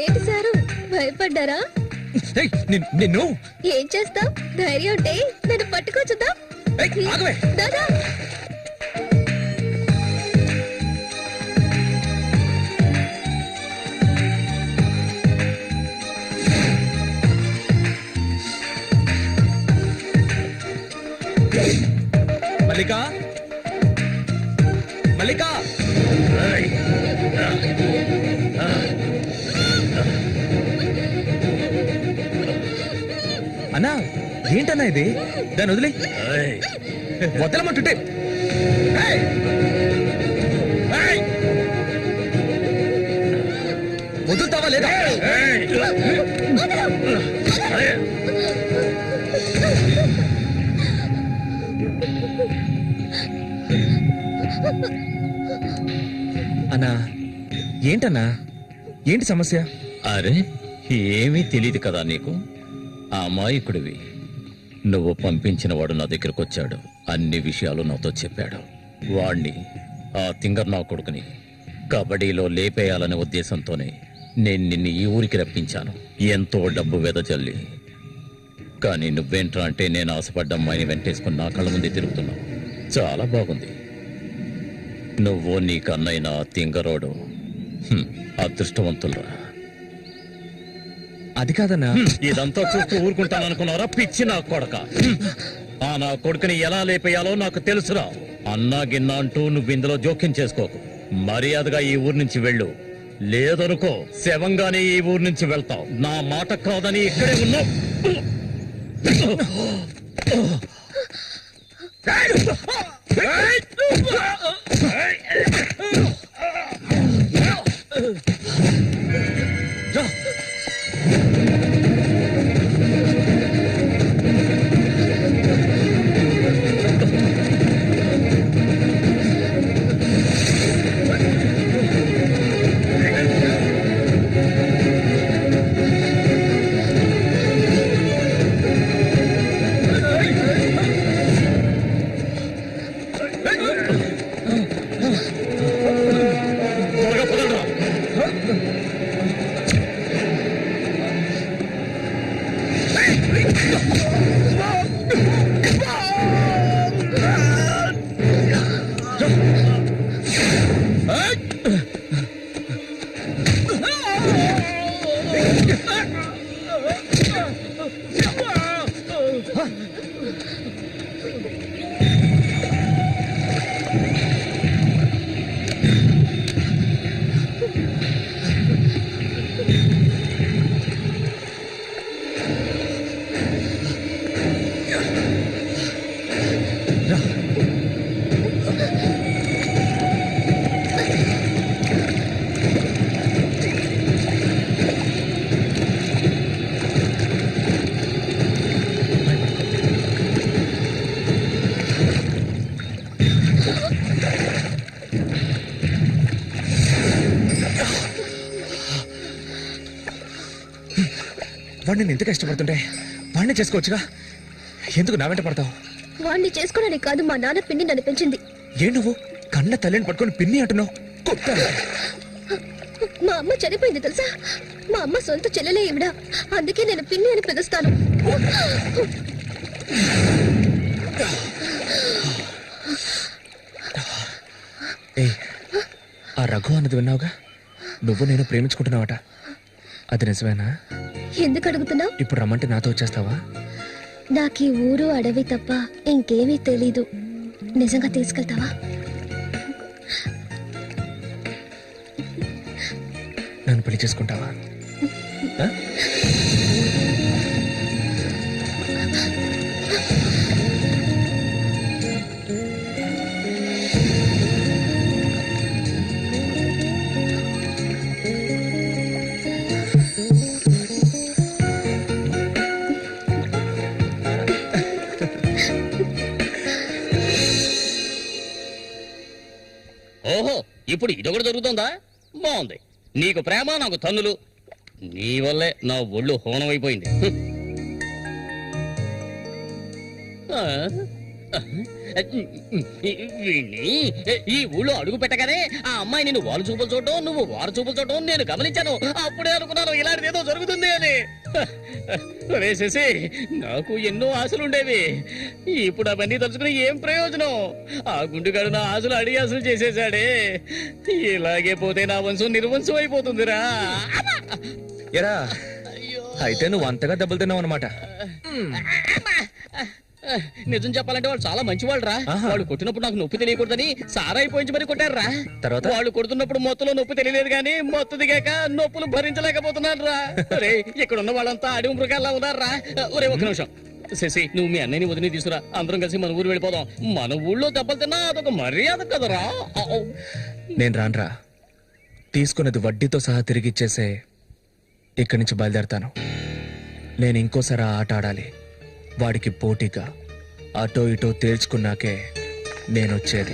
Speaker 3: ఏంటి సారు, భయపడ్డారా?
Speaker 2: నిన్ను
Speaker 3: ఏం చేస్తావ్? ధైర్యం ఉంటే నన్ను పట్టుకోవచ్చుదా? దాదా,
Speaker 2: మల్లికా, మల్లికా, అన్నా ఏంటన్నా ఇది? దాన్ని వదిలే, వదలమంటుంటే. వదులుతావా లేదా? అన్నా ఏంటన్నా, ఏంటి సమస్య?
Speaker 9: అరే ఏమీ తెలియదు కదా నీకు? ఆ అమాయకుడివి నువ్వు పంపించిన వాడు నా దగ్గరకు వచ్చాడు, అన్ని విషయాలు నాతో చెప్పాడు. వాణ్ణి, ఆ తింగర్ నా కొడుకుని కబడ్డీలో లేపేయాలనే ఉద్దేశంతోనే నేను నిన్ను ఈ ఊరికి రప్పించాను, ఎంతో డబ్బు వెదజల్లి. కానీ నువ్వేంట్రా అంటే నేను ఆశపడ్డ అమ్మాయిని వెంటేసుకుని నా కళ్ళ ముందే తిరుగుతున్నావు. చాలా బాగుంది. నువ్వు నీ కన్నైన తింగరోడు అదృష్టవంతులరా.
Speaker 8: అది కాదన్నా.
Speaker 9: ఇదంతా చూస్తూ ఊరుకుంటాననుకున్నారా పిచ్చి నా కొడక? ఆ నా కొడుకుని ఎలా లేపేయాలో నాకు తెలుసురా. అన్నా గిన్నా అంటూ నువ్వు ఇందులో జోక్యం చేసుకోకు. మర్యాదగా ఈ ఊరు నుంచి వెళ్ళు, లేదనుకో శవంగానే ఈ ఊరు నుంచి వెళ్తావు. నా మాట కాదని ఇక్కడే ఉన్నావు.
Speaker 8: వాడిని నేను ఎంత కష్టపడుతుంటే వాడిని చేసుకోవచ్చుగా, ఎందుకు నా వెంట పడతావు?
Speaker 3: వాడిని చేసుకోవడానికి కాదు, మా నాన్న పిన్ని నన్ను పెంచింది.
Speaker 8: ఏ నువ్వు కన్న తల్లిని పట్టుకొని పిన్ని అంటున్నావు?
Speaker 3: మా అమ్మ చనిపోయింది తెలుసా? మా అమ్మ సొంత చెల్లెలే ఈవిడ, అందుకే నేను పిన్ని అని పిలుస్తాను.
Speaker 8: ఏ ఆ రఘు అన్నది విన్నావుగా? నువ్వు నేను ప్రేమించుకుంటున్నావట, అది నిజమేనా?
Speaker 3: ఎందుకు అడుగుతున్నావు?
Speaker 8: ఇప్పుడు రమ్మంటే నాతో వచ్చేస్తావా?
Speaker 3: నాకు ఈ ఊరు అడవి తప్ప ఇంకేమీ తెలీదు. నిజంగా తీసుకెళ్తావా?
Speaker 8: నన్ను పెళ్లి చేసుకుంటావా?
Speaker 6: ఓహో, ఇప్పుడు ఇదొకటి జరుగుతుందా? బాగుంది. నీకు ప్రేమ, నాకు తన్నులు. నీ వల్లే నా ఒళ్ళు హోనం అయిపోయింది. ఈ ఊళ్ళో అడుగు పెట్టగానే ఆ అమ్మాయి నేను వారు చూపులు చూడటం, నువ్వు వారు చూపులు చూడటం నేను గమనించాను. అప్పుడే అనుకున్నాను ఇలాంటిది ఏదో జరుగుతుంది అని. శశి, నాకు ఎన్నో ఆశలుండేవి. ఇప్పుడు అవన్నీ తలుచుకుని ఏం ప్రయోజనం? ఆ గుండుగాడు నా ఆశలు అడిగి ఆశలు చేసేసాడే. ఇలాగే పోతే నా వంశం నిర్వంశం అయిపోతుందిరా.
Speaker 8: ఎరా, అయితే నువ్వు అంతగా దెబ్బలు తిన్నావు అనమాట.
Speaker 6: నిజం చెప్పాలంటే వాళ్ళు చాలా మంచి వాళ్ళు రా. వాళ్ళు కొట్టినప్పుడు నాకు నొప్పి తెలియకూడదని సారాయి పోయించి మరి కొట్టారు రా.
Speaker 8: తర్వాత
Speaker 6: వాళ్ళు కొడుతున్నప్పుడు మొత్తంలో నొప్పి తెలియలేదు కానీ మొత్తం దిగాక నొప్పులు భరించలేకపోతున్నాను రా. ఒరే, ఇక్కడ ఉన్న వాళ్ళంతా అడవి మృగాల్లా ఉన్నారు రా. ఒరే, ఒక్క నిమిషం. శశి, నువ్వు మీ అన్నయ్యని వదిలి తీసుకురా, అందరం కలిసి మన ఊరు వెళ్ళిపోదాం. మన ఊళ్ళో దెబ్బలు తిన్నా అదొక మర్యాద కదరా.
Speaker 8: నేను రానురా, తీసుకున్నది వడ్డీతో సహా తిరిగి ఇచ్చేసే ఇక్కడి నుంచి బయలుదేరతాను. నేను ఇంకోసారి ఆ ఆట ఆడాలి. వాడికి పోటీగా అటో ఇటో తేల్చుకున్నాకే నేను వచ్చేది.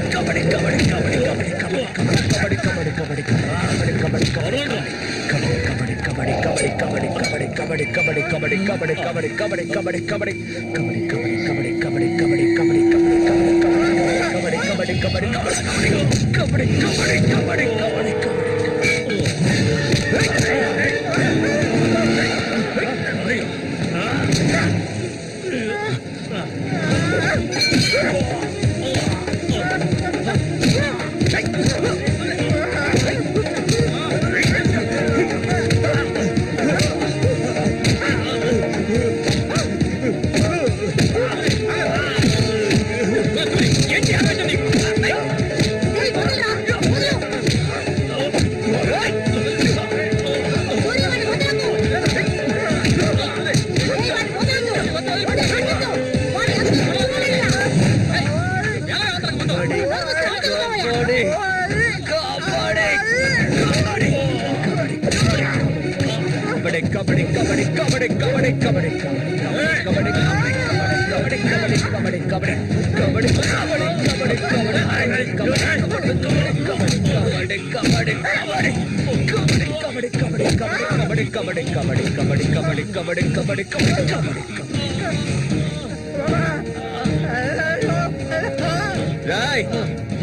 Speaker 8: రాయ్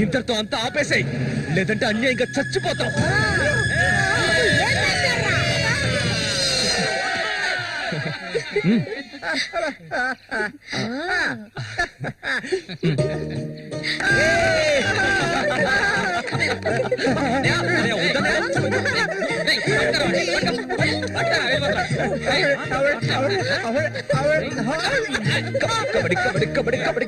Speaker 8: ఇంతటితో అంతా ఆపేసాయి, లేదంటే అన్యాయంగా చచ్చిపోతాం. కబడ్డీ కబడ్డీ కబడ్డీ కబడ్డీ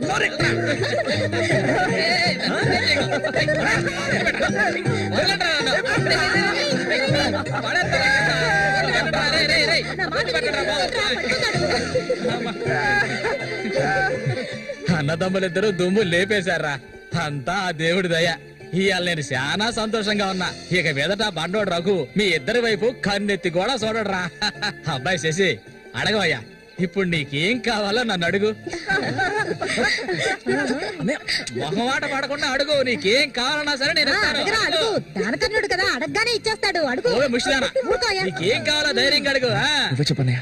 Speaker 2: అన్నదమ్ములిద్దరూ దుమ్ము లేపేశారా, అంతా ఆ దేవుడి దయ. ఇవాళ నేను చాలా సంతోషంగా ఉన్నా. ఇక మీదట బండోడు రఘు మీ ఇద్దరి వైపు కన్నెత్తి కూడా చూడడరా. అబ్బాయి శశి అడగవయ్యా, ఇప్పుడు నీకేం కావాలో నన్ను అడుగు. మొహమాట పడకుండా అడుగు, నీకేం కావాలన్నా సరే నేను ఇస్తాను.
Speaker 3: దానకర్ణుడు కదా, అడగగానే ఇచ్చేస్తాడు. అడుగు.
Speaker 2: ఓ ముష్టిదానా, నీకేం కావాలో ధైర్యంగా అడుగు.
Speaker 8: చెప్పన్నయ్య.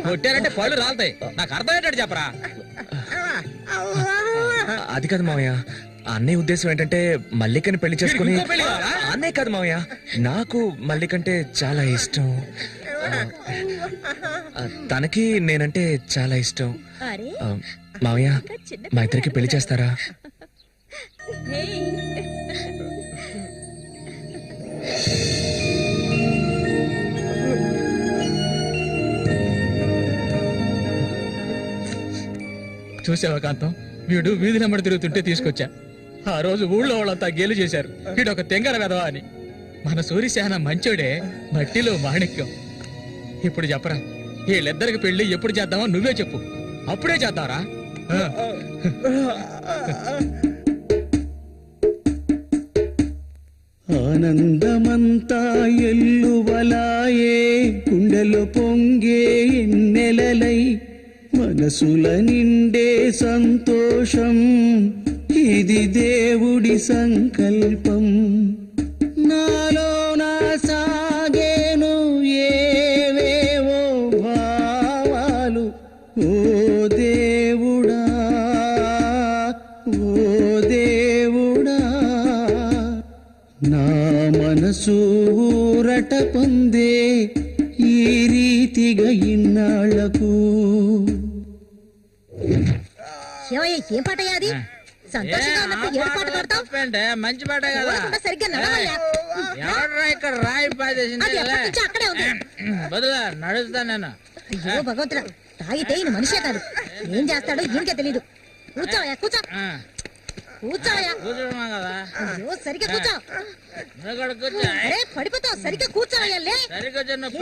Speaker 2: కొట్టారంటే పళ్ళు రాలుతాయి. నాకు అర్థమయ్యేటట్టు చెప్పరా.
Speaker 8: అది కాదు మావయ్య, అన్నయ్య ఉద్దేశం ఏంటంటే మల్లికని పెళ్లి చేసుకుని. అన్నయ్య కాదు మావయ్య, నాకు మల్లికంటే చాలా ఇష్టం. తనకి నేనంటే చాలా ఇష్టం. మావయ్య, మా ఇద్దరికి పెళ్లి చేస్తారా?
Speaker 2: చూసావా కాంతం, వీడు వీధి నెంబడి తిరుగుతుంటే తీసుకొచ్చా. ఆ రోజు ఊళ్ళో వాళ్ళంతా గేలు చేశారు, వీడు ఒక తెంగర వెధవా అని. మన సూర్యశాన మంచోడే, మట్టిలో మాణిక్యం. ఇప్పుడు చెప్పరా, వీళ్ళిద్దరికి పెళ్లి ఎప్పుడు చేద్దామో నువ్వే చెప్పు, అప్పుడే చేద్దారా.
Speaker 10: ఆనందమంతా ఎల్లువలాయే, గుండెలో పొంగే ఎన్నెలలై, మనసుల నిండే సంతోషం, ఇది దేవుడి సంకల్పం. నాలో నా సాగేను ఏవేవో భావాలు, ఓ దేవుడా, ఓ దేవుడా. నా మనసు ఊరట పొందే ఈ రీతిగా ఇన్నాళ్లకు.
Speaker 3: ఏం పాట అది? సంతోషంగా ఉన్నప్పుడు ఏడు పాట పాడతావు?
Speaker 2: మంచి పాట కదా,
Speaker 3: సరిగ్గా నడవయ్యా.
Speaker 2: ఎవడరా ఇక్కడ రాయి
Speaker 3: అక్కడే ఉంది.
Speaker 2: బదులా నడుస్తా నేను.
Speaker 3: అయ్యో భగవంతుడా, తాగితే ఈయన మనిషే కాదు, ఏం చేస్తాడో ఈయనకే తెలీదు. కూర్చోవయ్యా, కూర్చో. కూర్చోవయ్యా.
Speaker 2: కూర్చున్నా కదా.
Speaker 3: అయ్యో సరిగ్గా కూర్చో.
Speaker 2: కూర్చో.
Speaker 3: అరే పడిపోతావు, సరిగ్గా కూర్చోవయ్యా. లే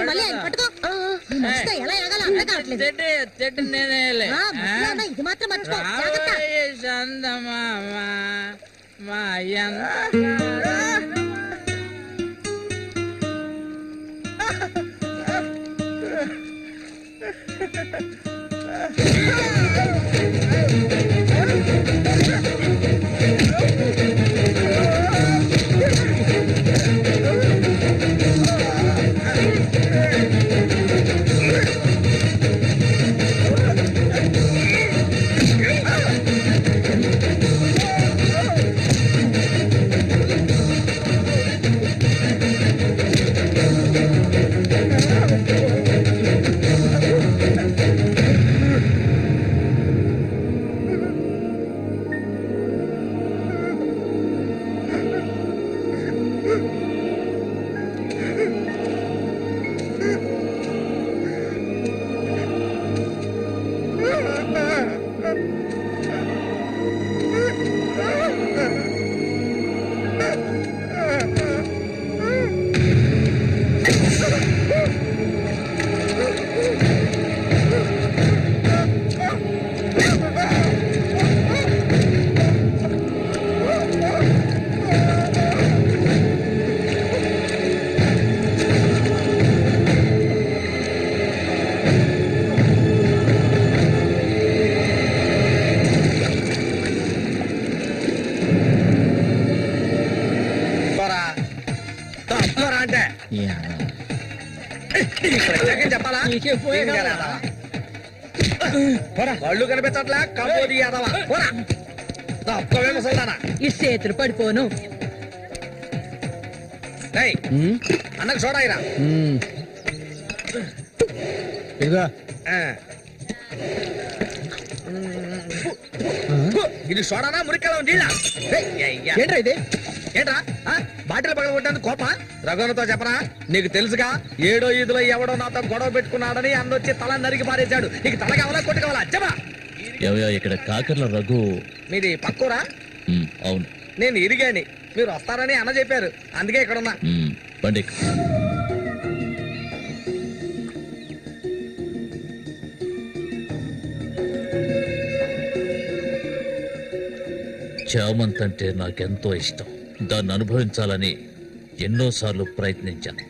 Speaker 3: మళ్ళీ ఆయన పట్టుకో. ఈ మనిషితో ఎలా ఎగాలో అర్థం కావట్లేదు. ఇది మాత్రం మర్చిపో.
Speaker 1: చెప్పాలా? కళ్ళు కనిపించట్లే, కబోది యాదవా.
Speaker 11: ఈ చేతులు పడిపోను.
Speaker 1: అన్నకు చూడాయిరా. ఇది సోడానా మురికలా నీళ్ళ? ఏంట్రా ఇది? ఏంట్రా బాటిల్ పగల కొట్టేందుకు కోప? రఘునతో చెప్పరా, నీకు తెలుసుగా ఏడో ఈదులో ఎవడో నాతో గొడవ పెట్టుకున్నాడని అన్నొచ్చి తల నరికి పారేశాడు. నీకు తల కావాలా కొట్టు కావాలా? చెప్పా.
Speaker 9: ఏవయ్యా ఇక్కడ కాకర్ల రఘు?
Speaker 1: మీది పక్కూరా?
Speaker 9: అవును.
Speaker 1: నేను ఇరిగాని, మీరు వస్తారని అన్న చెప్పారు, అందుకే ఇక్కడ ఉన్నా.
Speaker 9: బండి. చామంతి అంటే నాకెంతో ఇష్టం. దాన్ని అనుభవించాలని ఎన్నోసార్లు ప్రయత్నించాను.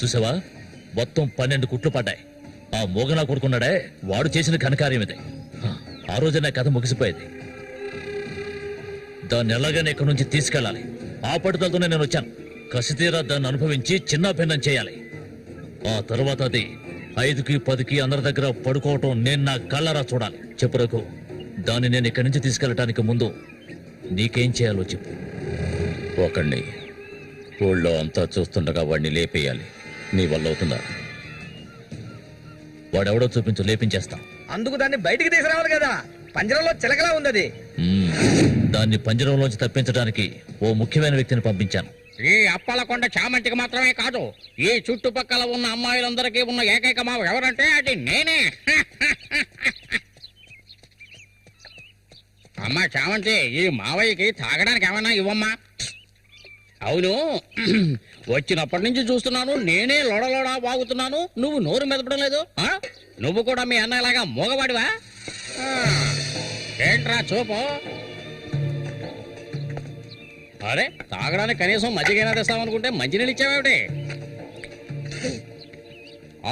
Speaker 9: చూసావా, మొత్తం 12 కుట్లు పడ్డాయి. ఆ మోగనా కొడుకున్నాడే, వాడు చేసిన ఘనకార్యం ఇదే. ఆ రోజే నా కథ ముగిసిపోయేది. దాన్ని ఎలాగైనా ఇక్కడి నుంచి తీసుకెళ్ళాలి. ఆ పట్టుదలతోనే నేను వచ్చాను. కసితీరా దాన్ని అనుభవించి చిన్న భిన్నం చేయాలి. ఆ తర్వాత అది 5కి 10కి అందరి దగ్గర పడుకోవటం నేను నా కళ్ళరా చూడాలి. చెప్పు రఘు, దాన్ని నేను ఇక్కడి నుంచి తీసుకెళ్ళటానికి ముందు నీకేం చేయాలో చెప్పు. ఒకడిని ఊళ్ళో అంతా చూస్తుండగా వాడిని లేపేయాలి. నీ వల్ల అవుతుందా? వాడెవడో చూపించు, లేపించేస్తా.
Speaker 1: అందుకు దాన్ని బయటికి తీసుకురావాలి కదా, పంజరంలో చిలకలా ఉంది అది.
Speaker 9: దాన్ని పంజరంలోంచి తప్పించడానికి ఓ ముఖ్యమైన వ్యక్తిని పంపించాను.
Speaker 6: ఈ అప్పలకొండ చామంతికి మాత్రమే కాదు, ఈ చుట్టుపక్కల ఉన్న అమ్మాయిలందరికీ ఉన్న ఏకైక మావ ఎవరంటే అది నేనే. అమ్మా చామంతి, ఈ మావయ్యకి తాగడానికి ఏమన్నా ఇవ్వమ్మా. అవును, వచ్చినప్పటి నుంచి చూస్తున్నాను, నేనే లోడలోడా వాగుతున్నాను, నువ్వు నోరు మెదపడం లేదు. నువ్వు కూడా మీ అన్నలాగా మూగవాడివా? ఏంట్రా చూపు? అరే, తాగడానికి కనీసం మజ్జిగైనా తెస్తామనుకుంటే మంచినీళ్ళు ఇచ్చావేమిటి?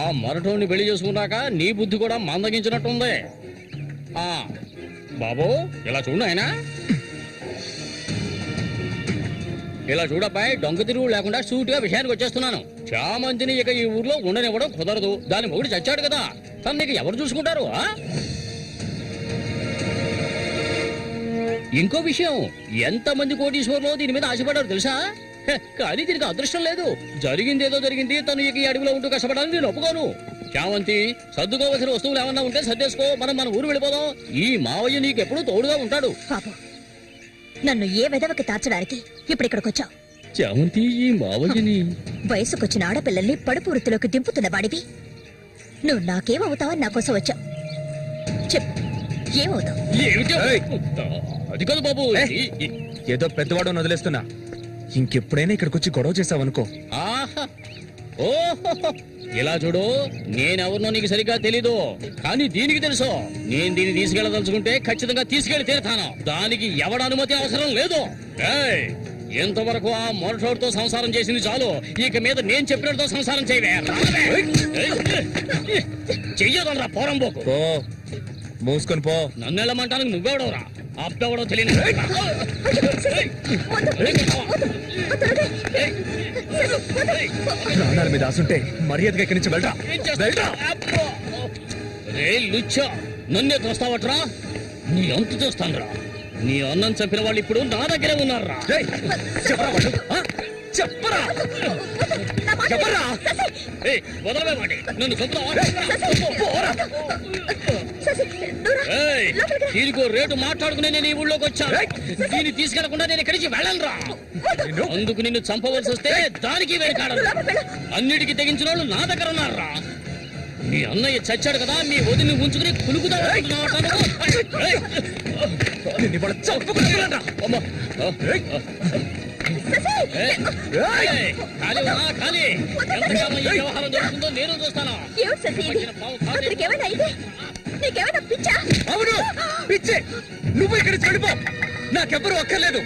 Speaker 6: ఆ మరటోని పెళ్లి చేసుకున్నాక నీ బుద్ధి కూడా మందగించినట్టుంది. బాబు, ఇలా చూడు ఆయన, ఇలా చూడబ్బాయి, దొంగ తిరుగు లేకుండా సూటిగా విషయానికి వచ్చేస్తున్నాను. చామంతిని ఇక ఈ ఊర్లో ఉండనివ్వడం కుదరదు. దాని మొగుడు చచ్చాడు కదా, తను నీకు ఎవరు చూసుకుంటారు? ఇంకో విషయం, ఎంతమంది కోటీశ్వర్లో దీని మీద ఆశపడ్డారు తెలుసా? కానీ దీనికి అదృష్టం లేదు. జరిగిందేదో జరిగింది, తను ఇక ఈ అడవిలో ఉంటూ కష్టపడాలని నేను ఒప్పుకోను. చామంతి, సర్దుకోవలసిన వస్తువులు ఏమన్నా ఉంటే సర్దేసుకో, మనం మన ఊరు వెళ్ళిపోదాం. ఈ మావయ్య నీకు ఎప్పుడు తోడుగా ఉంటాడు.
Speaker 3: పాపం, నన్ను ఏ విధవకి తార్చడానికి ఇప్పుడు ఇక్కడికి వచ్చావు?
Speaker 6: చామంతి, ఈ మావయ్యని
Speaker 3: వయసుకొచ్చిన ఆడపిల్లల్ని పడుపు వృత్తిలోకి దింపుతున్న వాడివి నువ్వు నాకేమవుతావని నా కోసం వచ్చావు. చెప్పు, ఏమవుతావు?
Speaker 6: అది కాదు బాబు,
Speaker 8: ఏదో పెద్దవాడు వదిలేస్తున్నా. ఇంకెప్పుడైనా ఇక్కడికి వచ్చి గొడవ చేసావనుకో.
Speaker 6: ఓహో, ఇలా చూడు, నేనెవరినో నీకు సరిగ్గా తెలీదు, కానీ దీనికి తెలుసు. నేను దీన్ని తీసుకెళ్ళదలుచుకుంటే ఖచ్చితంగా తీసుకెళ్లి తీరుతాను. దానికి ఎవడ అనుమతి అవసరం లేదు. ఎంతవరకు ఆ మొరటోడితో సంసారం చేసింది చాలు. ఇక మీద నేను చెప్పినతో సంసారం చేయవే. చెయ్యదరా పోరంబోకు.
Speaker 8: మూసుకొని పో.
Speaker 6: నన్ను వెళ్ళమంటానికి నువ్వెవడవరా? అబ్బెవడో తెలియదు.
Speaker 8: ప్రాణాల మీద ఆసుంటే మర్యాదగా ఇక్కడి నుంచి వెళ్ళరా.
Speaker 6: నన్నే తోస్తావట్రా? నీ అంతు చూస్తానురా. నీ అన్నం చంపిన వాళ్ళు ఇప్పుడు నా దగ్గరే ఉన్నారా?
Speaker 8: చెప్పరా,
Speaker 6: వదలవే వాడి, నన్ను దీనికో రేటు మాట్లాడుకునే నేను ఈ ఊళ్ళోకి వచ్చాను. దీన్ని తీసుకెళ్లకుండా నేను ఇక్కడి నుంచి వెళ్ళనురా. అందుకు నిన్ను చంపవలసి వస్తే దానికి వెనకాడను. అన్నిటికీ తెగించిన వాళ్ళు నా దగ్గర ఉన్నారా? మీ అన్నయ్య చచ్చాడు కదా, మీ వదిని ఉంచుకుని కులుకుతా. వ్యవహారం జరుగుతుందో నేను చూస్తాను.
Speaker 8: అవును, పిచ్చే. నువ్వు ఇక్కడికి వెళ్ళిపో, నాకెవ్వరూ అక్కర్లేదు.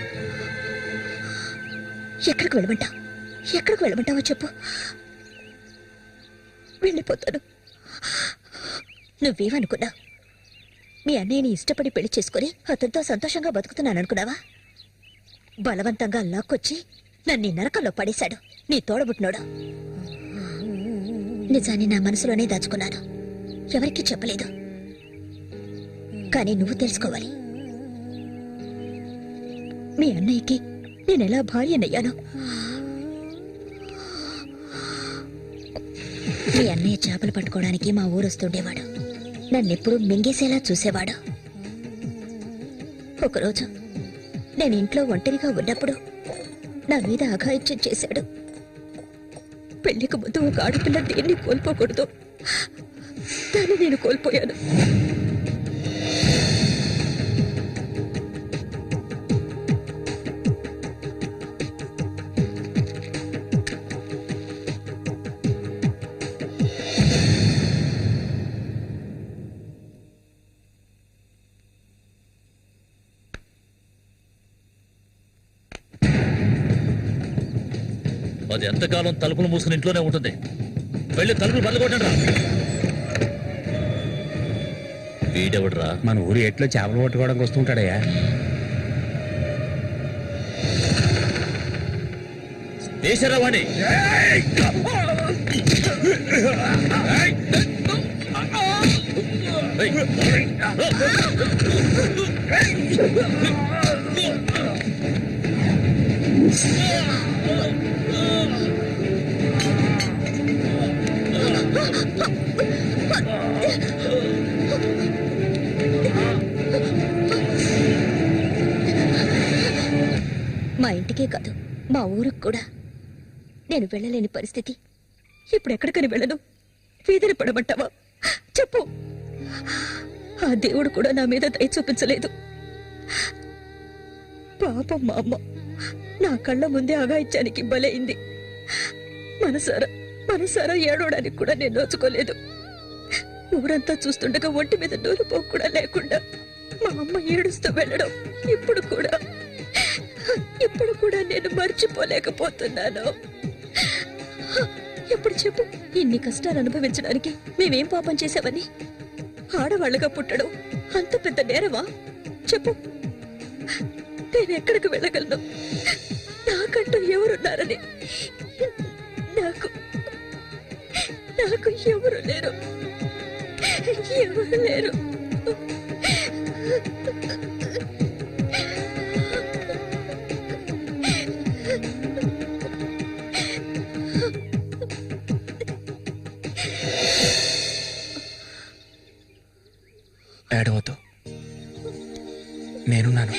Speaker 3: ఎక్కడికి వెళ్ళమంటావు? ఎక్కడికి వెళ్ళమంటావో చెప్పు, వెళ్ళిపోతాను. నువ్వేమనుకున్నా? మీ అన్నయ్యని ఇష్టపడి పెళ్లి చేసుకుని అతనితో సంతోషంగా బతుకుతున్నాను అనుకున్నావా? బలవంతంగా లాక్కొచ్చి నన్ను నరకంలో పడేశాడు నీ తోడబుట్టినోడు. నిజాన్ని నా మనసులోనే దాచుకున్నాను, ఎవరికీ చెప్పలేదు. కానీ నువ్వు తెలుసుకోవాలి, మీ అన్నయ్యకి నేనెలా భార్యనయ్యాను. మీ అన్నయ్య చేపలు పట్టుకోవడానికి మా ఊరు వస్తుండేవాడు. నన్నెప్పుడు మింగేసేలా చూసేవాడు. ఒకరోజు నేను ఇంట్లో ఒంటరిగా ఉన్నప్పుడు నా మీద అఘాయిత్యం చేశాడు. పెళ్లికి ముందు ఒక ఆడపిల్ల దేన్ని కోల్పోకూడదు,
Speaker 11: దాన్ని నేను కోల్పోయాను.
Speaker 9: అది ఎంతకాలం తలుపులు మూసుకుని ఇంట్లోనే ఉంటుంది. వెళ్ళి తలుపులు బద్దకొట్టండి రా. వీడెవడ్రా?
Speaker 7: మన ఊరు ఎట్లో చేపలు పట్టుకోవడానికి వస్తుంటాడయ్యా.
Speaker 9: వేసారా వాణ్ణి?
Speaker 3: మా ఇంటికే కాదు, మా ఊరికి కూడా నేను వెళ్ళలేని పరిస్థితి. ఇప్పుడు ఎక్కడికని వెళ్ళను? వీధిని పడమంటావా? చెప్పు. ఆ దేవుడు కూడా నా మీద దయ చూపించలేదు. పాపం మా అమ్మ నా కళ్ళ ముందే అగాయిత్యానికి బలైంది. మనసారా ఏడవడానికి కూడా నేను నోచుకోలేదు. ఊరంతా చూస్తుండగా ఒంటి మీద నూలుపోకు కూడా లేకుండా మా అమ్మ ఏడుస్తూ వెళ్ళడం ఇప్పుడు కూడా నేను మర్చిపోలేకపోతున్నాను. ఎప్పుడు చెప్పు, ఇన్ని కష్టాలు అనుభవించడానికి మేమేం పాపం చేశావని? ఆడవాళ్ళగా పుట్టడం అంత పెద్ద నేరమా? చెప్పు. నేను ఎక్కడికి వెళ్ళగలను? నాకంటూ ఎవరున్నారని నాకు ఎవరు లేరు.
Speaker 8: ఏడవద్దు, నేనున్నాను.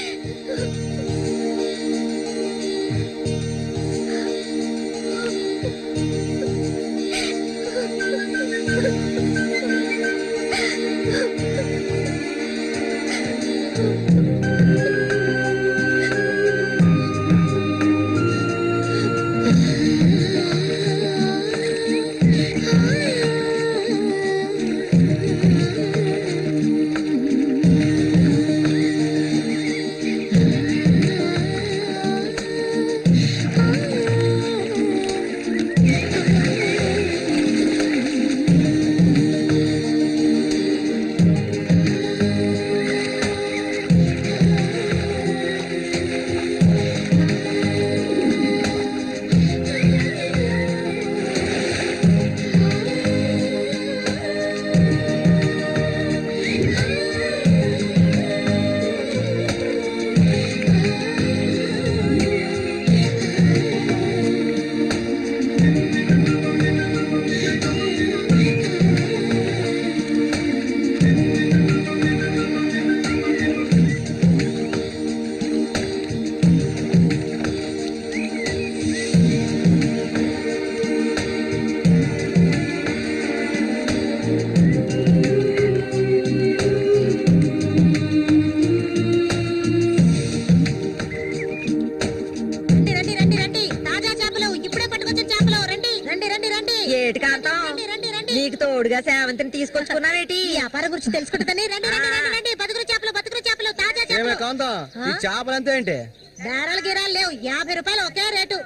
Speaker 11: నీకు తోడుగా సేవంతిని తీసుకొచ్చుకున్నావేటి?
Speaker 3: వ్యాపారం గురించి తెలుసుకుంటుందని. బతుకులు చేపలు తాజా
Speaker 1: చేపలు అంతే ఏంటి?
Speaker 3: బేరాలు గిరాలు లేవు, 50 రూపాయలు ఒకే రేటు.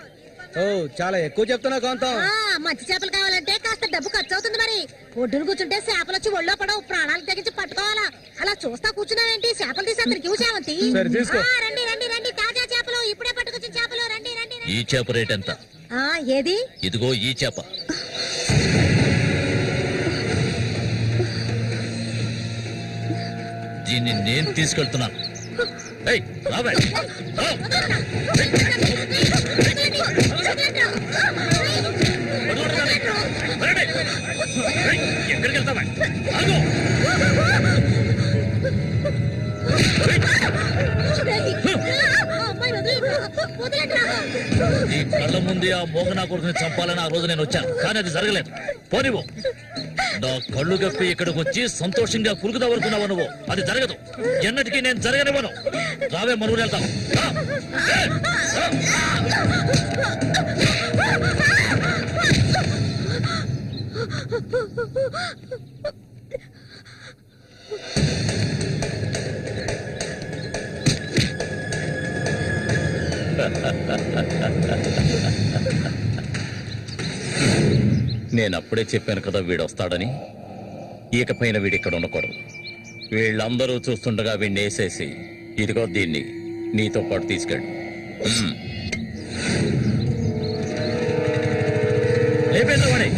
Speaker 1: ఓ, చాలా ఎక్కువ చెప్తున్నా కాంతం.
Speaker 3: మంచి చేపలు కావాలంటే కాస్త డబ్బు ఖర్చు అవుతుంది. మరి ఒడ్డును కూర్చుంటే చేపలు వచ్చి ఒళ్ళో పడవు, ప్రాణాలు తెగించి పట్టుకోవాలా. అలా చూస్తా కూర్చున్నావేంటి? చేపలు తీసి అతనికి సేవంతి. రండి తాజా చేపలు, ఇప్పుడే పట్టుకొచ్చిన చేపలు. రండి.
Speaker 9: ఈ చేప రేట్ ఎంత?
Speaker 3: ఏది?
Speaker 9: ఇదిగో ఈ చేప. దీన్ని నేను తీసుకెళ్తున్నాను. ఎక్కడికి వెళ్తావా? నీ కళ్ళ ముందే ఆ మోగనా కొడుకుని చంపాలని ఆ రోజు నేను వచ్చాను, కానీ అది జరగలేదు. పోనివ్వు. నా కళ్ళు కప్పి ఇక్కడికి వచ్చి సంతోషంగా కురుకుదావనుకున్నావు నువ్వు. అది జరగదు, ఎన్నటికీ నేను జరగనివ్వను. రావే మనూరు వెళ్తాం. నేనప్పుడే చెప్పాను కదా వీడొస్తాడని. ఇకపైన వీడిక్కడ ఉండకూడదు. వీళ్ళందరూ చూస్తుండగా వీడిని వేసేసి ఇదిగో దీన్ని నీతో పాటు తీసుకెళ్ళు. లేపేద్దామని.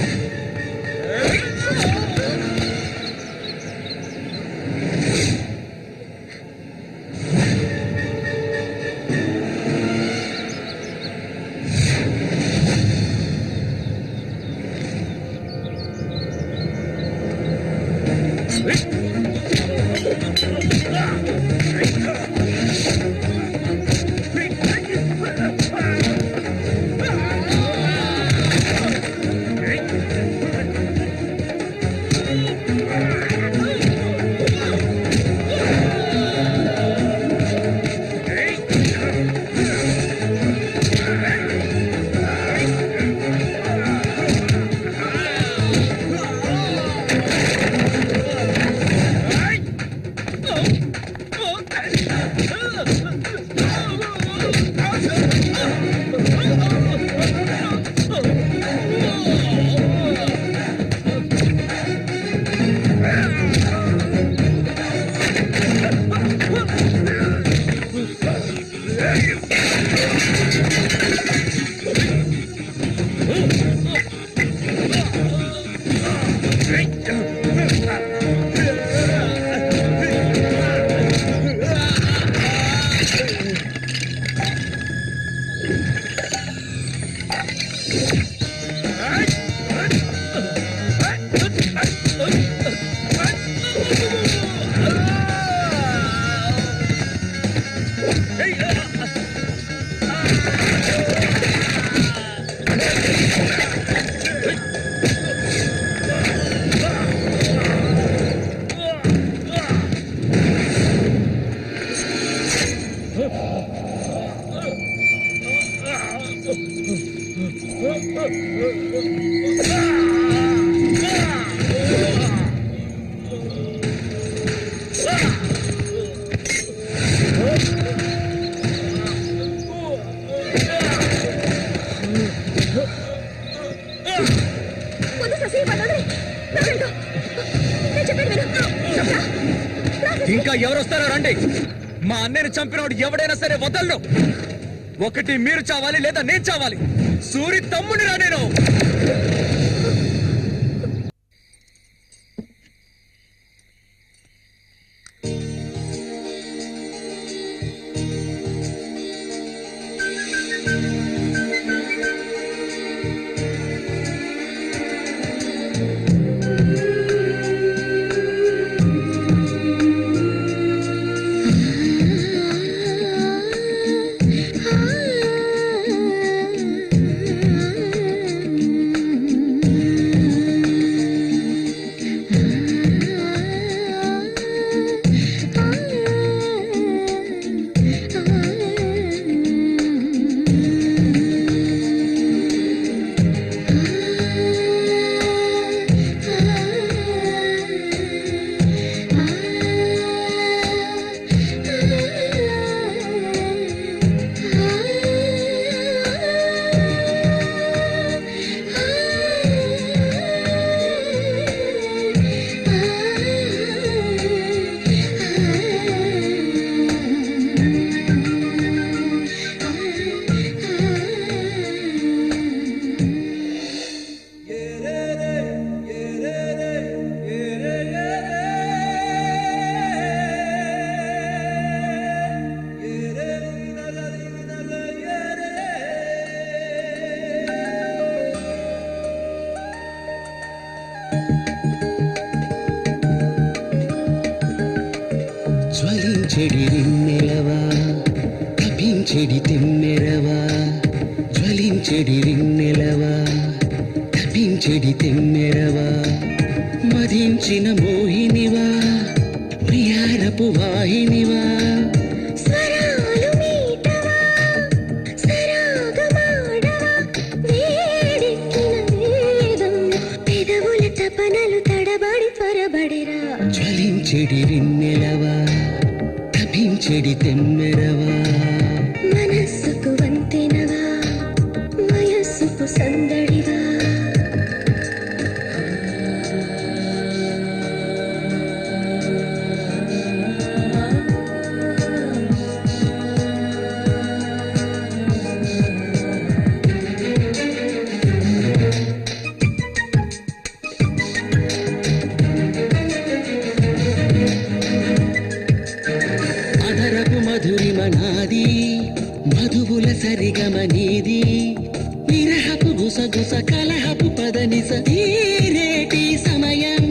Speaker 8: ఇంకా ఎవరు వస్తారో రండి. మా అన్నయ్యని చంపినోడు ఎవడైనా సరే వదలను. ఒకటి మీరు చావాలి లేదా నేను చావాలి. సూరి తమ్ముని రా నేను.
Speaker 10: జ్వలించెడి రిన్నెలవా, తపించెడి తెమ్మెరవా. జ్వలించెడి రిన్నెలవా, తపించెడి తెమ్మెరవా. మోహించిన మోహినివా ప్రియారపు వాహినివా
Speaker 4: స్వరాలు మీటవా సరాగమాడవా వేడెక్కిన వేదం పెదవుల తపనలు తడబడి త్వరబడిరా
Speaker 10: జ్వలించెడి రిన్నెలవా తపించెడి తెమ్మెరవా
Speaker 4: మనస్సుకు వంతెనవా వయస్సుకు సందడివా
Speaker 10: అదరపు మధురిమ నాది మధువుల సరిగమ నీది విరహపు గుసగుస కలహపు పదనిస తీరేటి సమయం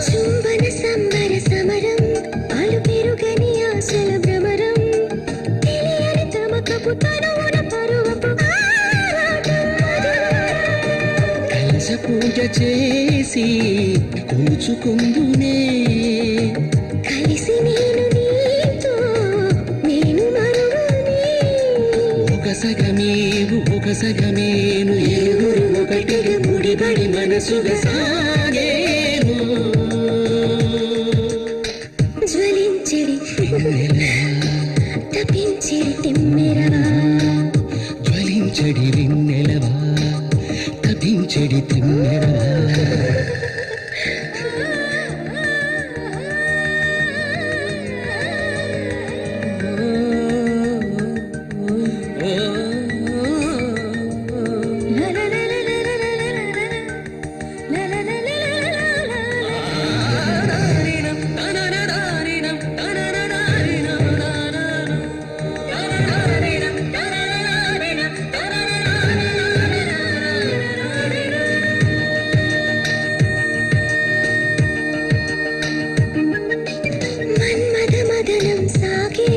Speaker 4: చుంబన సంబర సమరం అలు పెరుగని ఆశల భ్రమరం తెలియని తమకపు తనువున పరువపు ఆరాటం
Speaker 10: కలశ పూజ చేసి కూచుకుందునే
Speaker 4: కలిసి నేను నీతో నేను మరువని
Speaker 10: ఒక సగమేవు ఒక సగమేను ఏడుగురు ఒకటిగా ముడిబడి మనసుగా సాగేను
Speaker 4: జ్వలించెడి తపించెడి తిమ్మెరవా
Speaker 10: జ్వలించడి రిన్నెలవా తపించెడి తిమ్మెరవా
Speaker 4: మన్మథ మదనం సాగే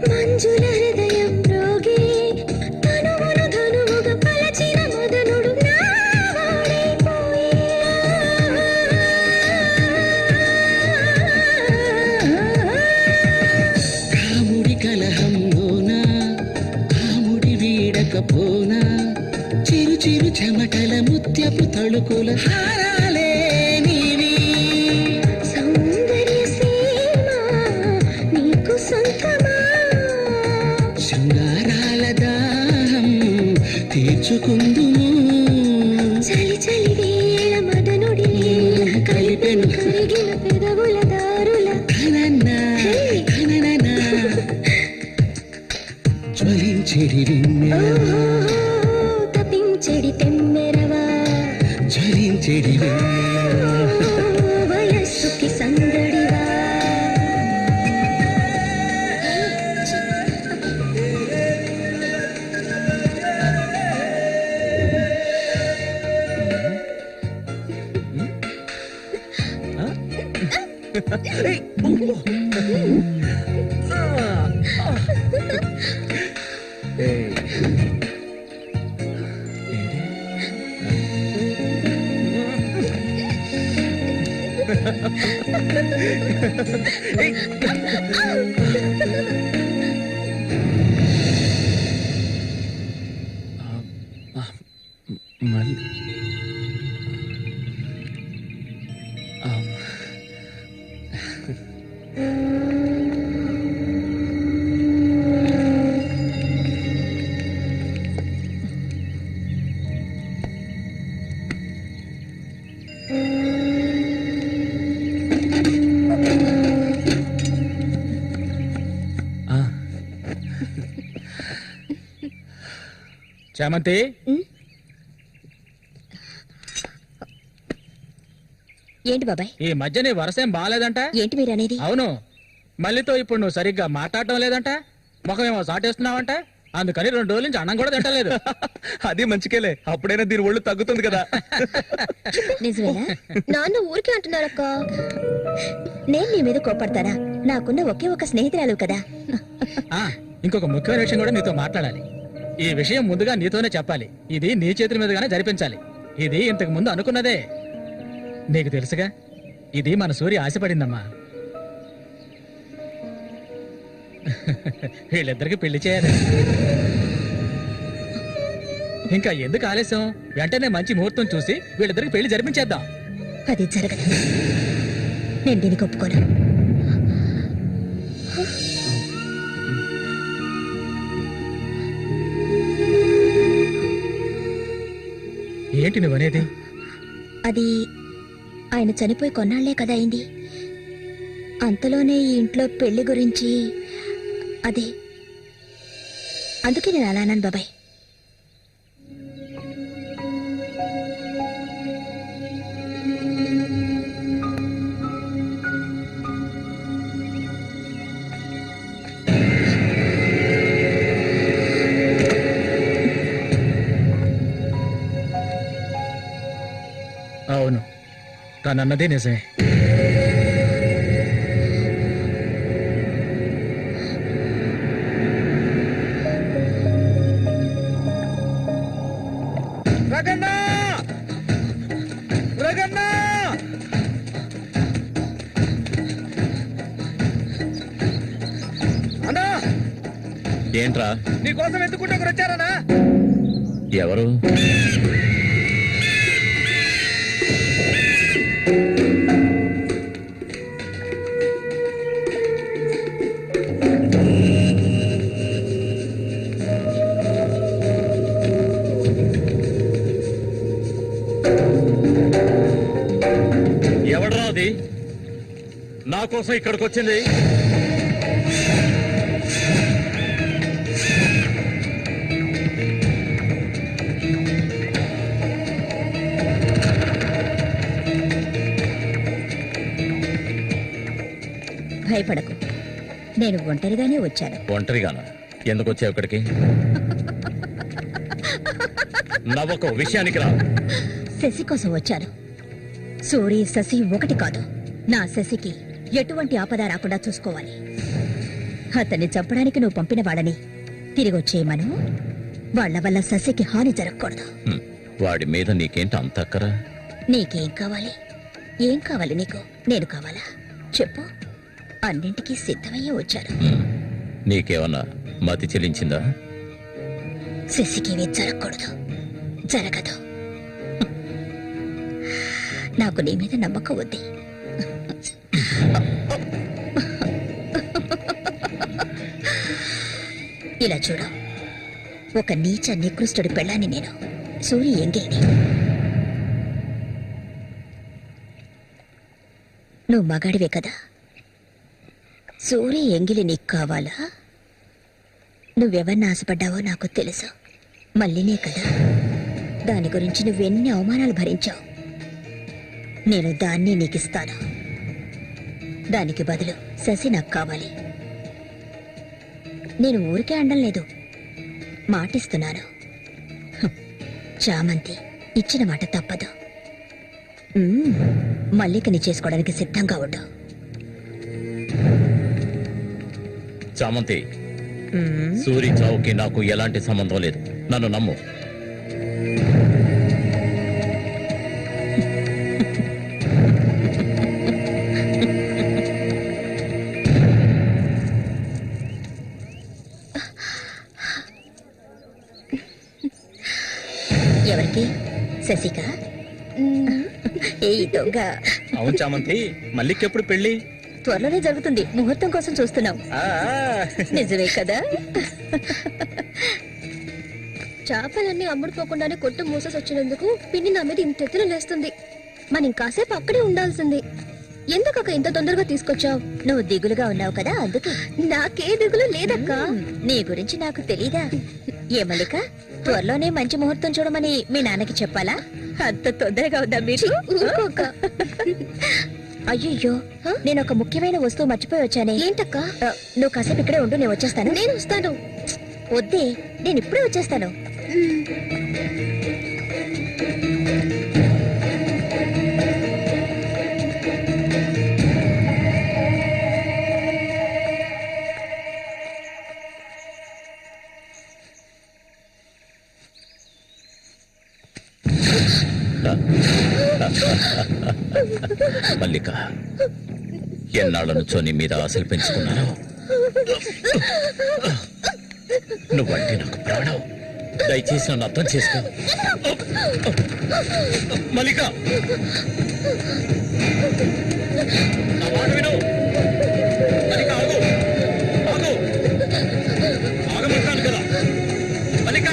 Speaker 4: మంజుల హృదయం రోగే తనువును ధనువుగా పలచిన మదనుడు
Speaker 10: రాముడి కలహంలోన రాముడి వీడకపోనా చిరు చిరు చెమటల ముత్యపు తళుకుల హారాలే నీవి
Speaker 4: సౌందర్య సీమ నీకు సొంతమా
Speaker 10: శృంగారాల దాహం తీర్చుకుందుము
Speaker 4: చలి చలి వేళ మదనుడి కలిపెను కరిగిన పెదవుల దారుల
Speaker 10: ధనన్నా, ధనననా. జ్వలించెడి రిన్నెలవా
Speaker 4: తపించెడి తెమ్మెరవా
Speaker 10: జ్వలించెడి రిన్నెలవా
Speaker 4: వయస్సుకి సందడివా
Speaker 8: మళ్ళీ
Speaker 2: చామంతి
Speaker 3: ఏంటి బాబాయ్
Speaker 2: ఈ మధ్య నీ వరసేం బాగాలేదంట
Speaker 3: ఏంటి మీరు అనేది
Speaker 2: అవును మళ్ళీతో ఇప్పుడు నువ్వు సరిగ్గా మాట్లాడటం లేదంట ముఖమేమో సాటేస్తున్నావంట అందుకని 2 రోజుల నుంచి అన్నం కూడా తింటలేదు
Speaker 8: అది మంచికేలే అప్పుడైనా దీని ఒళ్ళు తగ్గుతుంది కదా
Speaker 3: నిజమేనా నాన్న ఊరికే అంటున్నారక్క నేను నీ మీద కోపడతానా నాకున్న ఒకే ఒక స్నేహితురాలు కదా
Speaker 2: ఇంకొక ముఖ్యమైన విషయం కూడా నీతో మాట్లాడాలి ఈ విషయం ముందుగా నీతోనే చెప్పాలి. ఇది నీ చేతుల మీదుగానే జరిపించాలి. ఇది ఇంతకు ముందు అనుకున్నదే. నీకు తెలుసుగా, ఇది మన సూర్య ఆశపడిందమ్మా. వీళ్ళిద్దరికి పెళ్లి చేయాలి. ఇంకా ఎందుకు ఆలస్యం? వెంటనే మంచి ముహూర్తం చూసి వీళ్ళిద్దరికి పెళ్లి జరిపించేద్దాం.
Speaker 3: అది జరగదు. నేను దీనికి ఒప్పుకోను.
Speaker 2: ఏంటి నువ్వనేది?
Speaker 3: అది ఆయన చనిపోయి కొన్నాళ్లే కదా అయింది. అంతలోనే ఈ ఇంట్లో పెళ్లి గురించి అదే, అందుకే నేను అలా అన్నాను బాబాయ్.
Speaker 2: అవును, తనన్నదే నిజమే.
Speaker 1: రగన్నా రగన్నా అన్నా,
Speaker 9: ఏంట్రా?
Speaker 1: నీకోసం ఎత్తుకుంటే ఒకరు వచ్చారనా?
Speaker 9: ఎవరు? ఎవడ్రా అది నా కోసం ఇక్కడికి వచ్చింది?
Speaker 3: భయపడకు, నేను ఒంటరిగానే వచ్చాను.
Speaker 9: ఒంటరిగానా? ఎందుకు వచ్చావు ఇక్కడికి? నవ్వకు, విషయానికి రా.
Speaker 3: శశి కోసం వచ్చాను. సూరి శశి ఒకటి కాదు. నా శశికి ఎటువంటి ఆపద రాకుండా చూసుకోవాలి. అతన్ని చంపడానికి నువ్వు పంపిన వాళ్ళని తిరిగి వచ్చేయమను. వాళ్ల వల్ల శశికి హాని జరగకూడదు.
Speaker 9: వాడి మీద నీకేంటి అంత అక్కరా?
Speaker 3: నీకేం కావాలి? ఏం కావాలి నీకు? నేను కావాలా? చెప్పు. అన్నింటికీ సిద్ధమయ్యే వచ్చాను.
Speaker 9: నీకేమన్నా మతి చెల్లించిందా?
Speaker 3: శశికి జరగకూడదు, జరగదు. నాకు నీ మీద నమ్మకం ఉంది. ఇలా చూడు, ఒక నీచ నికృష్టుడి పెళ్ళాన్ని నేను, సూరి ఎంగిలిని. నువ్వు మగాడివే కదా? సూరి ఎంగిలి నీకు కావాలా? నువ్వెవరిని ఆశపడ్డావో నాకు తెలుసు. మళ్ళీనే కదా. దాని గురించి నువ్వెన్ని అవమానాలు భరించావు. నేను దాన్ని నీకిస్తాను. దానికి బదులు శశి నాకు కావాలి. నేను ఊరికే అండం లేదు, మాటిస్తున్నాను. చామంతి ఇచ్చిన మాట తప్పదు. మల్లికని చేసుకోవడానికి సిద్ధంగా ఉండు.
Speaker 9: చామంతి, సూరి చావుకి నాకు ఎలాంటి సంబంధం లేదు. నన్ను నమ్ము.
Speaker 3: ఎవరికి? శశిక? ఏ దొంగ!
Speaker 8: అవును చామంతి, మల్లికెప్పుడు పెళ్లి?
Speaker 3: త్వరలోనే జరుగుతుంది. ముహూర్తం కోసం చూస్తున్నాం. నిజమే కదా?
Speaker 4: చేపలన్నీ అమ్ముడుపోకుండానే కొట్టు మూసేసి వచ్చినందుకు పిన్ని నా మీద ఇంత ఎత్తున లేస్తుంది. మనం ఇంకాసేపు అక్కడే ఉండాల్సింది. ఎందుకక్క ఇంత తొందరగా తీసుకొచ్చావు?
Speaker 3: నువ్వు దిగులుగా ఉన్నావు కదా, అందుకే.
Speaker 4: నాకే దిగులు లేదక్క.
Speaker 3: నీ గురించి నాకు తెలీదా? ఏ మల్లిక, త్వరలోనే మంచి ముహూర్తం చూడమని మీ నాన్నకి చెప్పాలా? అంత తొందరగా ఉందా మీరు? అయ్యో, నేను ఒక ముఖ్యమైన వస్తువు మర్చిపోయి వచ్చానే.
Speaker 4: ఏంటక్క?
Speaker 3: నువ్వు కాసేపు ఇక్కడే ఉండు, నేను వచ్చేస్తాను.
Speaker 4: నేను వస్తాను.
Speaker 3: వద్దే, నేను ఇప్పుడే వచ్చేస్తాను.
Speaker 9: మల్లిక, ఎన్నాళ్ళ నుంచో నీ మీద ఆశలు పెంచుకున్నాను. నువ్వంటే నాకు ప్రాణం. దయచేసి నన్ను అర్థం చేసుకో. మల్లిక, నా మాట విను. మల్లిక, ఆగు ఆగు, ఆగమంటాను కదా. మల్లిక,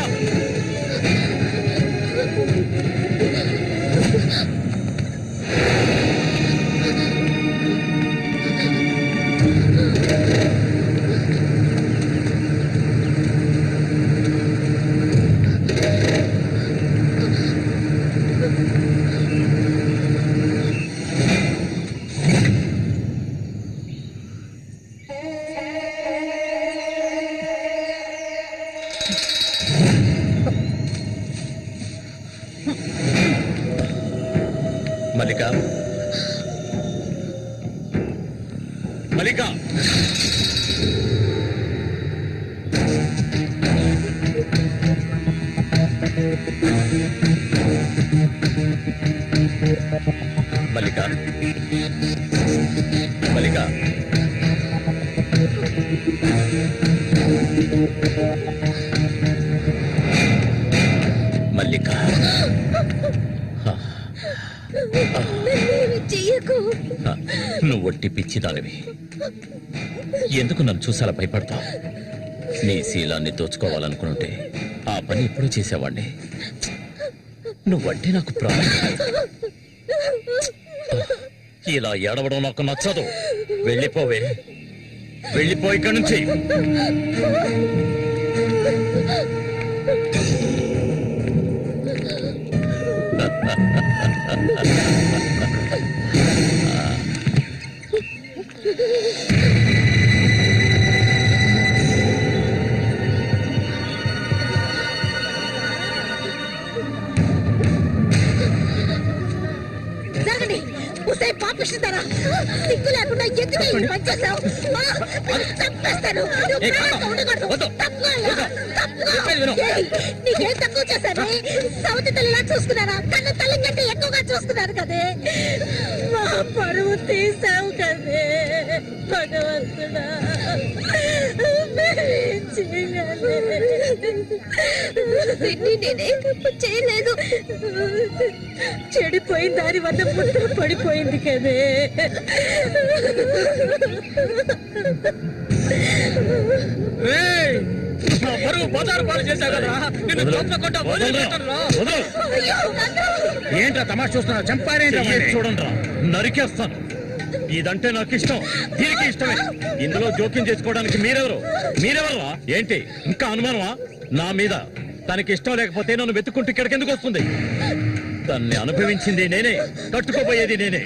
Speaker 9: మల్లిక, మల్లిక, మల్లిక, మల్లిక, మల్లిక,
Speaker 3: చెయ్యకు.
Speaker 9: నువ్వు ఒట్టి పిచ్చిదానివి. ఎందుకు నన్ను చూసాలా భయపడతావు? నీ శీలాన్ని దోచుకోవాలనుకుంటే ఆ పని ఎప్పుడూ చేసేవాణ్ణి. నువ్వంటే నాకు ప్రాణం. ఇలా ఏడవడం నాకు నచ్చదు. వెళ్ళిపోవే, వెళ్ళిపో ఇక్కడి నుంచి.
Speaker 3: జరగండి. ఉసే పాపిస్తారా? సిగ్గు లేకుండా ఎందుకు ఈ పని చేశావు? చంపేస్తాను. నీకేం తక్కువ చేశాను? సౌతి తల్లిలా చూసుకున్నారా? కన్ను తల్లి కంటే ఎక్కువగా చూసుకున్నారు కదే. మా పరువు తీసావు కదే భగవంతుడా. నేనే చేయలేదు. చెడిపోయిన దాని వద్ద పుట్టు పడిపోయింది కదే.
Speaker 2: ఏంట్రా తమాషా చూస్తున్నా? చంపారేంట్రా?
Speaker 9: చూడండి, నరికేస్తాను. ఇదంటే నాకు ఇష్టం, దీనికి ఇష్టమే. ఇందులో జోక్యం చేసుకోవడానికి మీరెవరు? ఏంటి ఇంకా అనుమానమా నా మీద? తనకి ఇష్టం లేకపోతే నన్ను వెతుక్కుంటూ ఇక్కడికి ఎందుకు వస్తుంది? దాన్ని అనుభవించింది నేనే, కట్టుకోబోయేది నేనే.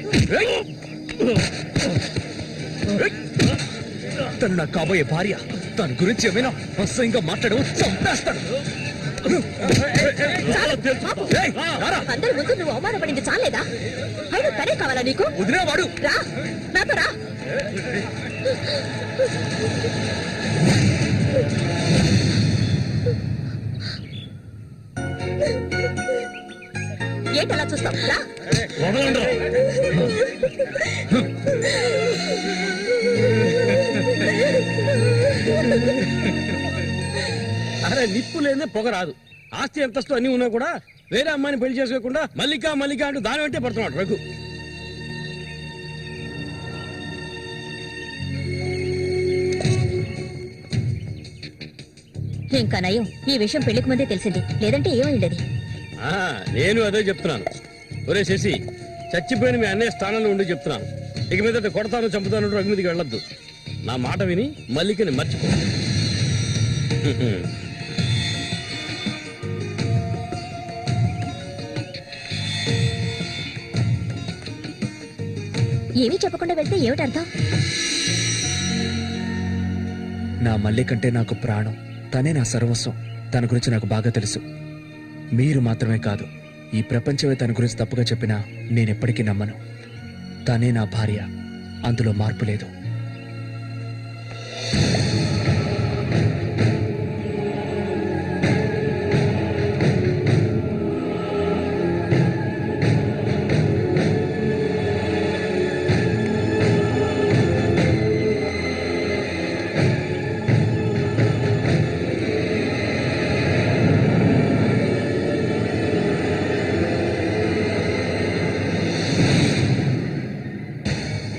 Speaker 8: తను నా కాబోయే భార్య. దాని గురించి ఏమైనా అసహ్యంగా మాట్లాడవు, చంపేస్తాను.
Speaker 3: అందరి ముందు నువ్వు అవమానపడింది చాలేదా? అయినా తనే కావాలా నీకు?
Speaker 8: వదిలేవాడు.
Speaker 3: రా, నాతో రా. ఏంటలా చూస్తావు? రా.
Speaker 5: అరే నిప్పు లేదే పొగ రాదు. ఆస్తి అంతస్తు అన్ని ఉన్నా కూడా వేరే అమ్మాయిని పెళ్లి చేసుకోకుండా మల్లిక మల్లిక అంటూ దాని వెంటే పడుతున్నాడు రఘు.
Speaker 3: ఇంకా నయం, ఈ విషయం పెళ్లికి ముందే తెలిసింది. లేదంటే ఏమైండది?
Speaker 5: నేను అదే చెప్తున్నాను. ఒరే శశి, చచ్చిపోయిన మీ అన్నయ్య స్థానంలో ఉండి చెప్తున్నాను. ఇక మీద కొడతాను చంపుతాను రఘు మీదకి వెళ్ళొద్దు. నా మాట విని మల్లికని మర్చిపో.
Speaker 3: ఏమీ చెప్పకుండా వెళ్తే ఏమిటి అర్థం?
Speaker 8: నా మల్లికంటే నాకు ప్రాణం. తనే నా సర్వస్వం. తన గురించి నాకు బాగా తెలుసు. మీరు మాత్రమే కాదు, ఈ ప్రపంచమే తన గురించి తప్పుగా చెప్పినా నేనెప్పటికీ నమ్మను. తనే నా భార్య, అందులో మార్పు లేదు.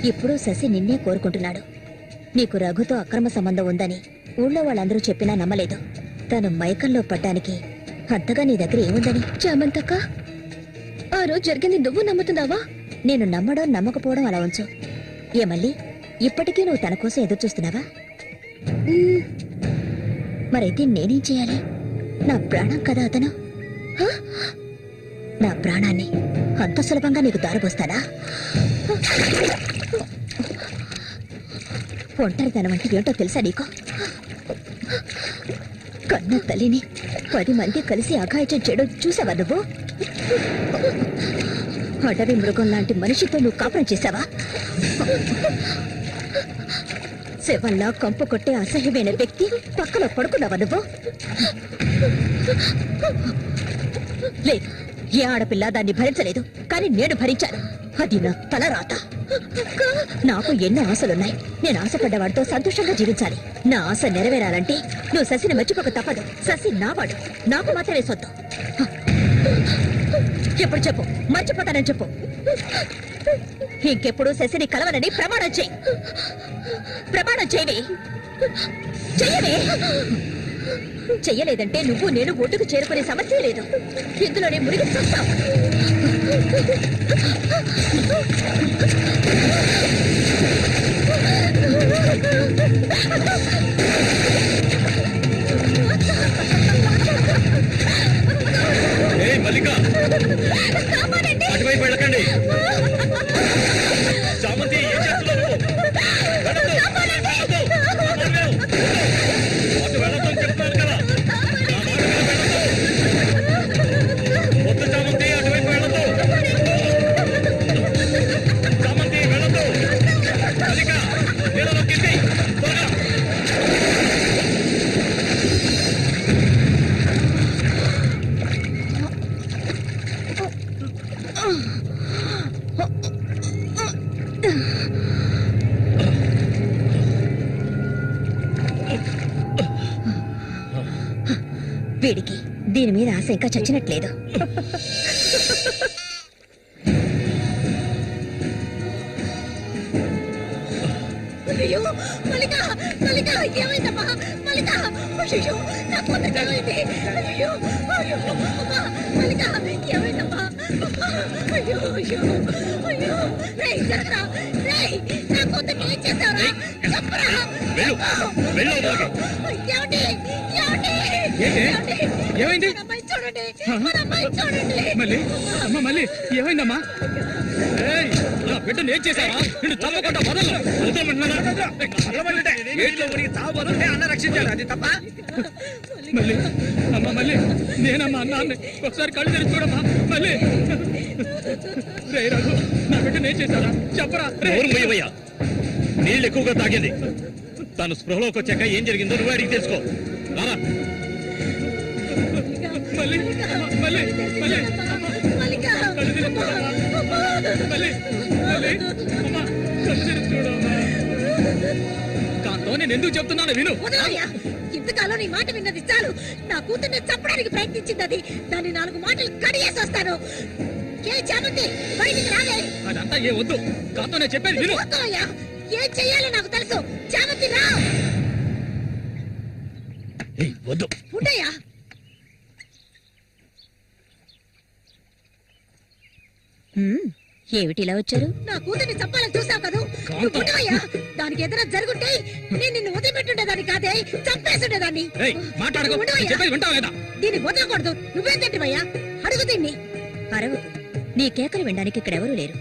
Speaker 3: ఇప్పుడు శశి నిన్నే కోరుకుంటున్నాడు. నీకు రఘుతో అక్రమ సంబంధం ఉందని ఊళ్ళో వాళ్ళందరూ చెప్పినా నమ్మలేదు. తను మైకంలో పడ్డానికి అంతగా నీ దగ్గర ఏముందని?
Speaker 4: చామంతక్క, ఆ రోజు జరిగింది నువ్వు నమ్ముతున్నావా?
Speaker 3: నేను నమ్మడం నమ్మకపోవడం అలా ఉంచు. ఏ మళ్ళీ ఇప్పటికీ నువ్వు తన కోసం ఎదురు చూస్తున్నావా? మరైతే నేనేం చేయాలి? నా ప్రాణం కదా అతను. నా ప్రాణాన్ని అంత సులభంగా నీకు దారిపోస్తానా? ఒంటరితనం అంటే ఏంటో తెలుసా నీకు? కన్న తల్లిని 10 మంది కలిసి అఘాయిత్యం చేయడం చూసావా నువ్వు? అడవి మృగం లాంటి మనిషితో నువ్వు కాపురం చేశావా? శవంలా కంపు కొట్టే అసహ్యమైన వ్యక్తి పక్కన పడుకున్నావా నువ్వు? లేదు, ఏ ఆడపిల్ల దాన్ని భరించలేదు, కానీ నేను భరించాను. అది నా తలరాత. నాకు ఎన్నో ఆశలున్నాయి. నేను ఆశపడ్డవాడితో సంతోషంగా జీవించాలి. నా ఆశ నెరవేరాలంటే నువ్వు శశిని మర్చిపోక తప్పదు. శశి నావాడు, నాకు మాత్రమే సొత్తు. ఎప్పుడు చెప్పు, మర్చిపోతానని చెప్పు. ఇంకెప్పుడు శశిని కలవనని ప్రమాణం చేయి. ప్రమాణం చేయవే. చెయ్యవే. చెయ్యలేదంటే నువ్వు నేను ఒడ్డుకు చేరుకునే సమస్య లేదు. ఇందులోనే మునిగి చూస్తావు.
Speaker 5: అటువైపు వెళ్ళకండి. చామంతి ఏం చేస్తున్నావు? అటు వెళ్ళొద్దని చెప్తున్నాను కదా. వద్దు చామంతి, అటువైపు వెళ్ళొద్దు. చామంతి వెళ్ళొద్దు. మల్లిక నీళ్ళలో కింది త్వరగా.
Speaker 3: వీడికి దీని మీద ఆశ ఇంకా చచ్చినట్లేదు. అయ్యో మల్లిక, మల్లిక ఏమైందమ్మా? మల్లిక, అయ్యో నా కూతురు ఏమైంది? అయ్యో అయ్యో అమ్మా, మల్లిక ఏమైందమ్మా? అయ్యో అయ్యో అయ్యో, రేయ్ జరగరా, రేయ్ నా కూతురు ఏం చేస్తావరా? చెప్పరా. ఏమండి ఏమండి
Speaker 2: ఏమైంది?
Speaker 3: అమ్మాయి చూడండి, మన అమ్మాయి చూడండి.
Speaker 2: మళ్ళీ అమ్మ, మళ్ళీ ఏమైందమ్మా? నా బిడ్డను ఏం చేశారా? నిన్ను తప్పకుండా వదలను.
Speaker 1: అన్న రక్షించాడు, అది తప్ప.
Speaker 2: మళ్ళీ అమ్మ, మళ్ళీ నేనమ్మా అన్నాన్ని ఒకసారి కళ్ళు తెరిచి చూడమ్మా. మళ్ళీ రే రఘు, నా బిడ్డను ఏం చేశారా? చెప్పరా.
Speaker 5: నోరుమయ్యవయ్యా, నీళ్ళు ఎక్కువగా తాగింది. తను స్పృహలోకి వచ్చాక ఏం జరిగిందో నువ్వు అడిగి తెలుసుకో. రారా.
Speaker 2: మళ్ళీ మళ్ళీ మళ్ళీ
Speaker 3: మల్లిక
Speaker 2: కళ్ళు తెరిచి చూడమ్మా. మళ్ళీ మళ్ళీ అమ్మా, కళ్ళు తెరిచి చూడమ్మా. కాంతో నేను ఎందుకు చెప్తున్నాను విను.
Speaker 3: వదలయ్యా, ఇంతకాలం నీ మాట విన్నది చాలు. నా కూతుర్ని చంపడానికి ప్రయత్నించింది అది. దాన్ని 4 మాటలు కడిగేసి వస్తాను. ఏ చామంతి బయటికి రాలే.
Speaker 2: అదంతా ఏ వద్దు, కాంతో నేను చెప్పేది విను.
Speaker 3: వద్దయ్యా, ఏం చెయ్యాలో నాకు తెలుసు. చామంతి రా.
Speaker 5: వద్దు
Speaker 3: ఉండయ్యా. ఏమిటిలా వచ్చారు? నా కూతుర్ని చంపాలని చూసావు కదా. ఉండవయ్యా, దానికి ఎదురు జరుగుంటే నేను నిన్ను వదిలిపెట్టుండేదాన్ని కాదే, చంపేస్తుండేదాన్ని.
Speaker 2: మాట్లాడుకో, చెప్పేది వింటావా లేదా?
Speaker 3: దీన్ని వదలకూడదు. నువ్వేం తింటివయ్యా? అడుగు దీన్ని. అరవు, నీ కేకలు వినడానికి ఇక్కడ ఎవరూ లేరు.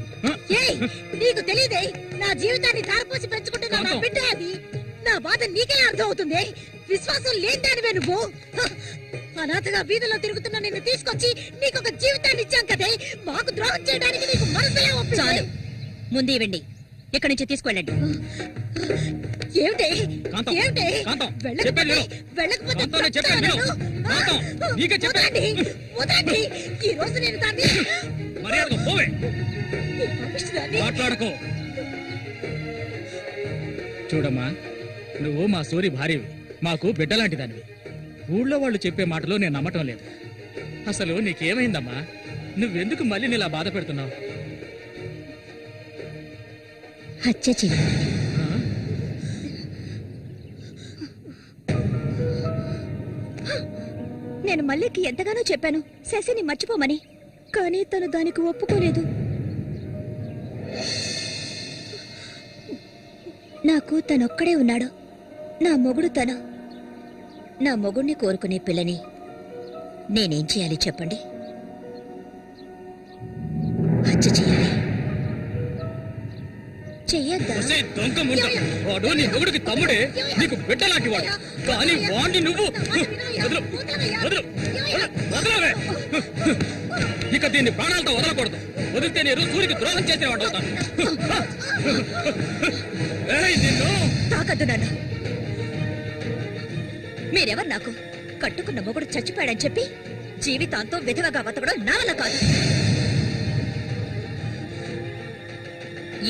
Speaker 3: ఏయ్, నీకు తెలియదే, నా జీవితాన్ని తారపోసి పెంచుకుంటున్నా నా బిడ్డ అది. నా బాధ నీకెలా అర్థం అవుతుంది? విశ్వాసం లేనిదానివే నువ్వు. అనాథగా వీధిలో తిరుగుతున్న నిన్ను తీసుకొచ్చి నీకొక జీవితాన్ని ఇచ్చాం కదే. మాకు ద్రోహం చేయడానికి నీకు మనసులే ఒప్పింది. చాలు, ముందు ఇవ్వండి. ఇక్కడి నుంచి తీసుకెళ్ళండి. ఏమిటి ఏమిటి? వెళ్ళకపోతే వదలండి. ఈ రోజు నేను దాన్ని
Speaker 2: మాట్లాడుకో. చూడమ్మా, నువ్వు మా సూరి భార్యవి, మాకు బిడ్డలాంటి దానివి. ఊళ్ళో వాళ్ళు చెప్పే మాటలు నేను నమ్మటం లేదు. అసలు నీకేమైందమ్మా? నువ్వెందుకు మళ్ళీ ఇలా బాధ పెడుతున్నావు?
Speaker 4: హత్య చెయ్యి. నేను మల్లికి ఎంతగానో చెప్పాను శశిని మర్చిపోమని, కానీ తను దానికి ఒప్పుకోలేదు. నాకు తనొక్కడే ఉన్నాడు. నా మొగుడు తను. నా మొగుడిని కోరుకునే పిల్లని నేనేం చేయాలి చెప్పండి? హత్య చేయాలి. చెయ్యొద్దా?
Speaker 6: దొంగ ముండ, వాడు నీ మొగుడికి తమ్ముడే, నీకు బిడ్డలాంటి వాడు. కానీ వాడిని నువ్వు వదలు, వదలు, వదలవే. ఇక దీన్ని ప్రాణాలతో వదలకూడదు. వదిలితే నేను సూర్యుడికి ద్రోహం చేసిన వాడు అవుతాను. నిన్ను
Speaker 4: తాకద్దు నన్ను. మీరెవరు నాకు? కట్టుకున్న మొగుడు చచ్చిపోయాడని చెప్పి జీవితాంతం విధవగా బతకడం నా వల్ల కాదు.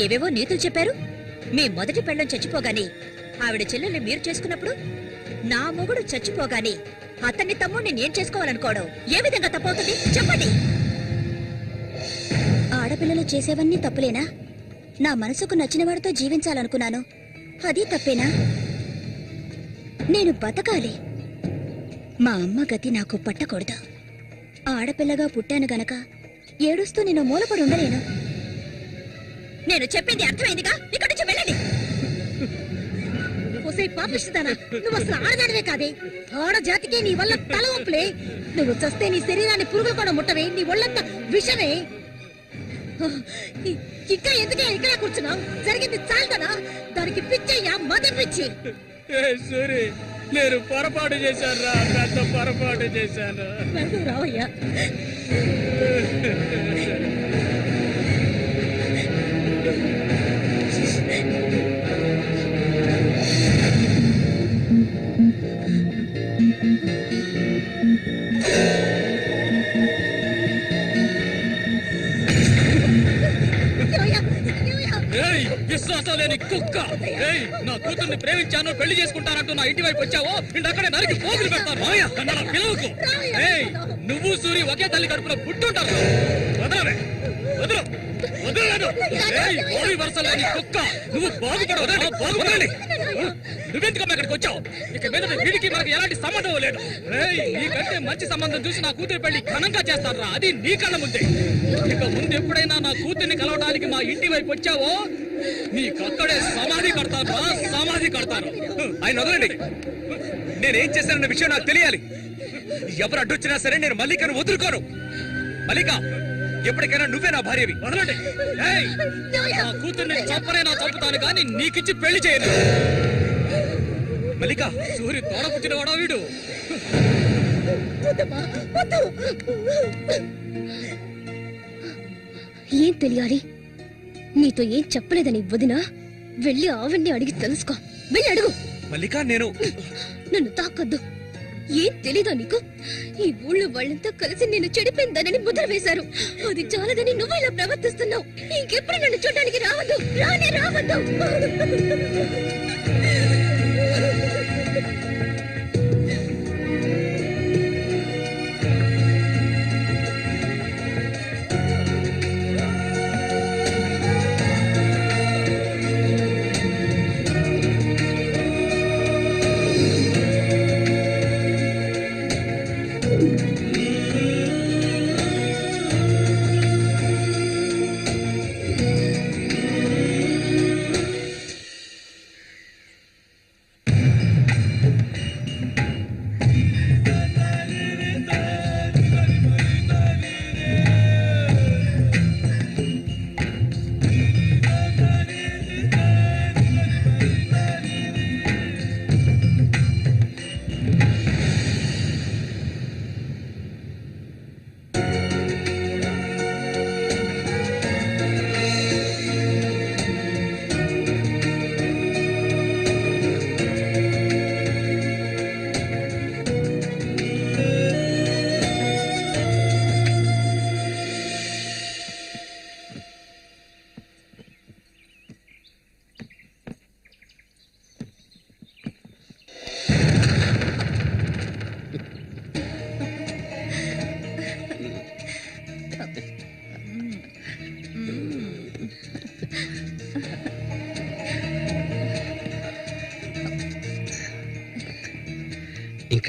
Speaker 4: ఏవేవో నీతులు చెప్పారు. మీ మొదటి పెళ్ళం చచ్చిపోగానే ఆవిడ చెల్లెల్ని మీరు చేసుకున్నప్పుడు నా మొగుడు చచ్చిపోగానే అతన్ని తమ్ముడిని నేను చేసుకోవాలనుకోవడం ఏ విధంగా తప్పవుతుంది చెప్పండి? ఆడపిల్లలు చేసేవన్నీ తప్పులేనా? నా మనసుకు నచ్చిన వాడితో జీవించాలనుకున్నాను, అది తప్పేనా? నేను బతకాలి. మా అమ్మ గతి నాకు పట్టకూడదు. ఆడపిల్లగా పుట్టాను గనక ఏడుస్తూ నేను మూలపడి ఉండలేను. నేను చెప్పింది అర్థమైందిగా? ఇక్కడి నుంచి వెళ్ళండి. పాపిస్తానా? నువ్వు అసలు ఆడదానివే కాదే. ఆడ జాతికి నీ వల్ల తల ఒప్పులే. నువ్వు చస్తే నీ శరీరాన్ని పురుగులు కూడా ముట్టవే. నీ ఒళ్ళంతా విషమే. ఇంకా ఎందుకే ఇక్కడ కూర్చున్నావు? జరిగింది చాలుదనా? దానికి పిచ్చయ్యా, మద పిచ్చి.
Speaker 6: సూరి, నేను పొరపాటు చేశాను రా, పెద్ద పొరపాటు చేశాను.
Speaker 4: రావయ్యా.
Speaker 6: విశ్వాసం లేని కుక్క! నా కూతుర్ని ప్రేమించాను, పెళ్లి చేసుకుంటానంటూ నా ఇంటి వైపు వచ్చావో అక్కడే నరికి పోగులు పెడతాను. పిలవకు. నువ్వు సూరి ఒకే తల్లి కడుపులో పుట్టుంటారు. వదలవే, వదలు, వదలలేదు. వరుస లేని కుక్క, నువ్వు బాగుపడవాలి. నువ్వెందుకమ్మా ఇక్కడికి వచ్చావు? ఇక మీద వీడికి మనకి ఎలాంటి సంబంధం లేదు. నీకంటే మంచి సంబంధం చూసి నా కూతురు పెళ్లి ఘనంగా చేస్తారా, అది నీ కళ్ళ ముందే. ఇక ముందు ఎప్పుడైనా నా కూతుర్ని కలవడానికి మా ఇంటి వైపు వచ్చావో నీకక్కడే సమాధి కడతాను, సమాధి కడతాను.
Speaker 8: ఆయన వదలండి. నేనేం చేశానన్న విషయం నాకు తెలియాలి. ఎవరు అడ్డొచ్చినా సరే నేను మల్లికను వదులుకోను. మల్లిక, ఎప్పటికైనా నువ్వే నా భార్యవి.
Speaker 6: వదలండి. నా కూతుర్ని చంపనైనా చంపుతాను కానీ నీకిచ్చి పెళ్లి చేయను.
Speaker 8: మల్లిక,
Speaker 6: సూర్యు తోడపుచ్చిన వాడా వీడు?
Speaker 4: ఏం తెలియాలి? నీతో ఏం చెప్పలేదని వదినా వెళ్ళి ఆవిడ్ని అడిగి తెలుసుకో. వెళ్ళి అడుగు.
Speaker 8: మల్లిక, నేను
Speaker 4: నన్ను తాకొద్దు. ఏం తెలీదా నీకు? ఈ ఊళ్ళో వాళ్ళంతా కలిసి నేను చెడిపోయిందనని ముద్ర వేశారు. అది చాలదని నువ్వు ఇలా ప్రవర్తిస్తున్నావు. ఇంకెప్పుడు నన్ను చూడడానికి రావద్దు, రానే రావద్దు.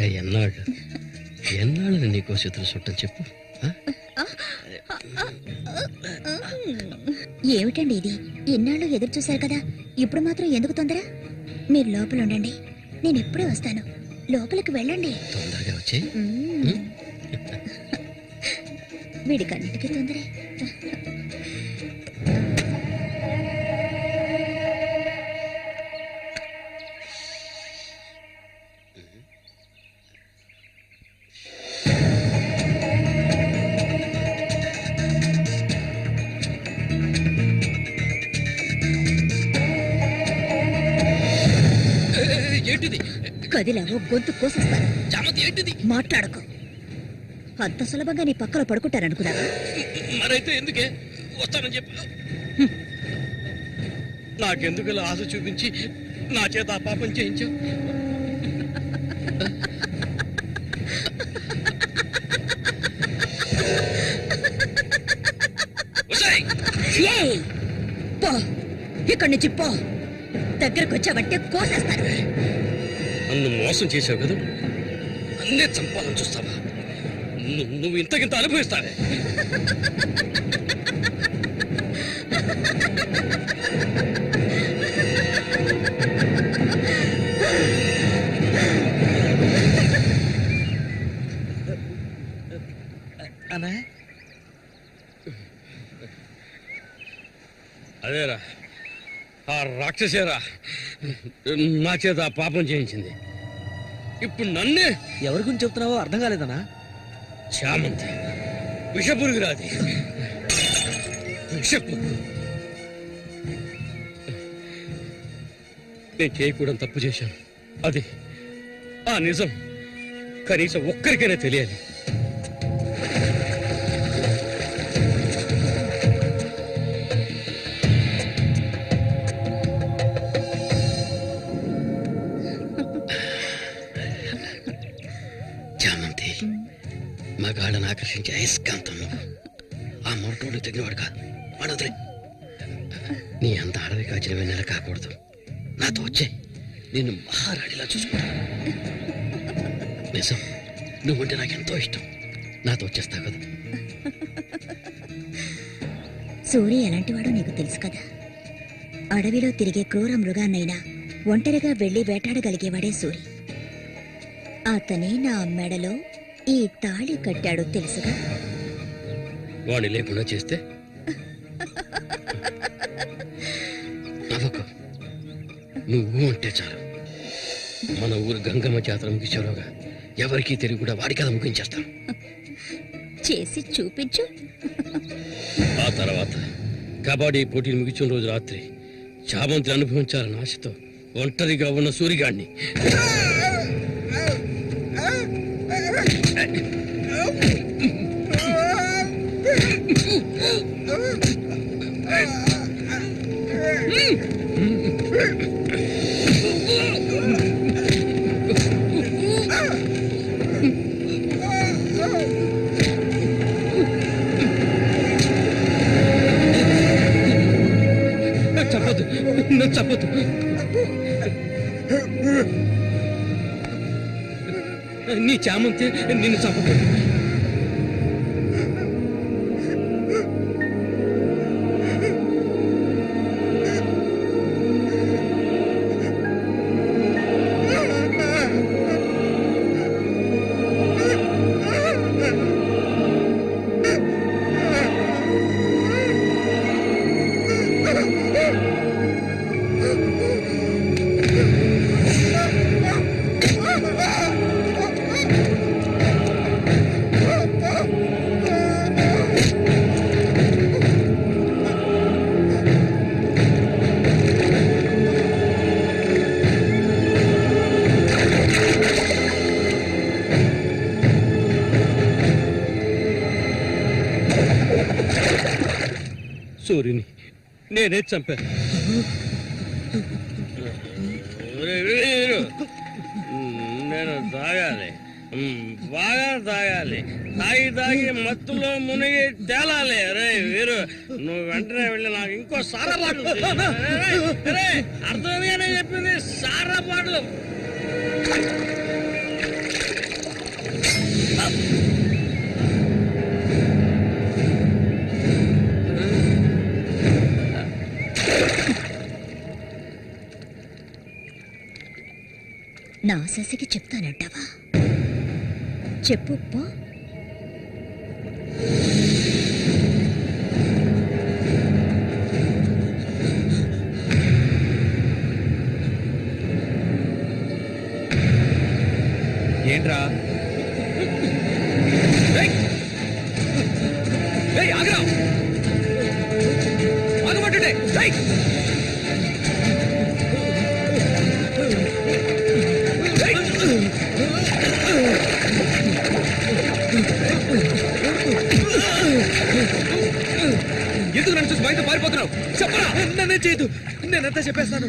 Speaker 5: ఇంకా ఎన్నాళ్ళు నీకో చేతులు చుట్టం చెప్పు.
Speaker 4: ఏమిటండి ఇది? ఎన్నాళ్ళు ఎదురు చూశారు కదా, ఇప్పుడు మాత్రం ఎందుకు తొందర? మీరు లోపల ఉండండి, నేను ఎప్పుడే వస్తాను. లోపలికి వెళ్ళండి.
Speaker 5: తొందరగా వచ్చే.
Speaker 4: వీడికి అన్నిటికీ తొందరే.
Speaker 5: ఏంటిది?
Speaker 4: కదిలావో గొంతు కోసేస్తాను.
Speaker 5: చామంతి ఏంటిది?
Speaker 4: మాట్లాడకు. అంత సులభంగా నీ పక్కన పడుకుంటారనుకున్నావా?
Speaker 5: మరైతే ఎందుకే వస్తానని చెప్పి నాకెందుకు ఇలా ఆశ చూపించి నా చేత ఆ పాపం చేయించావు?
Speaker 4: ఏయ్, పో ఇక్కడి నుంచి పో. దగ్గరకు వచ్చావంటే కోసేస్తాను.
Speaker 5: నన్ను మోసం చేసావు కదా, అన్నే చంపాలని చూస్తావా? నువ్వు ఇంతకింత అనుభవిస్తావే. అదేరా, ఆ రాక్షసేరా నా చేత ఆ పాపం చేయించింది. ఇప్పుడు నన్నే.
Speaker 1: ఎవరి గురించి చెప్తున్నావో అర్థం కాలేదనా?
Speaker 5: చామంతి విషపురుగురాది, విషపురుగు. నేను చేయకూడని తప్పు చేశాను. అది ఆ నిజం కనీసం ఒక్కరికైనా తెలియాలి. చామంతి మగాళ్ళని ఆకర్షించే అయస్కాంతం. ఆ మొరటోడు తగినవాడు కాదు, వాడొదిలే. నీ అంత అడవి కాచిన వెన్నెల కాకూడదు. నాతో వచ్చే నిన్ను మహారాణిలా చూసుకుంటాను. నిజం, నువ్వంటే నాకెంతో ఇష్టం. నాతో వచ్చేస్తావు కదా.
Speaker 4: సూర్య ఎలాంటివాడో నీకు తెలుసు కదా. అడవిలో తిరిగే క్రూర మృగాన్నైనా ఒంటరిగా వెళ్లి వేటాడగలిగేవాడే సూరి. అతనే నా మెడలో ఈ తాళి కట్టాడు తెలుసుగా.
Speaker 5: వాణ్ణి లేకుండా చేస్తే నవ్వకు. నువ్వు అంటే చాలు. మన ఊరు గంగమ్మ జాతర ముగించేలోగా ఎవరికీ తెలియకుండా వాడి కథ ముగించేస్తాం.
Speaker 4: చేసి చూపించు.
Speaker 5: ఆ తర్వాత కబడ్డీ పోటీలు ముగించిన రోజు రాత్రి చామంతిని అనుభవించాలని ఆశతో ఒంటరిగా ఉన్న సూరిగాడిని చంపదు, నన్ను చంపదు. నీ చామంతి నిన్ను చంపదు. సూర్యుని నేనే చంపాను. నేను తాగాలి, బాగా తాగాలి. తాగి మత్తులో మునిగి తేలాలి. అరే వీరు, నువ్వు వెంటనే వెళ్ళి నాకు ఇంకో సారా బాటలు అర్థమేనే చెప్పింది. సారా బాటలు
Speaker 3: నా శశికి చెప్తానంటావా? చెప్పు పో.
Speaker 8: ఏంట్రా ఆగమంటుంటే ఎందుకు నన్ను చూసి బయట పారిపోతున్నావు? చెప్పరా.
Speaker 1: నన్నే చేయదు, నేనంతా చెప్పేస్తాను.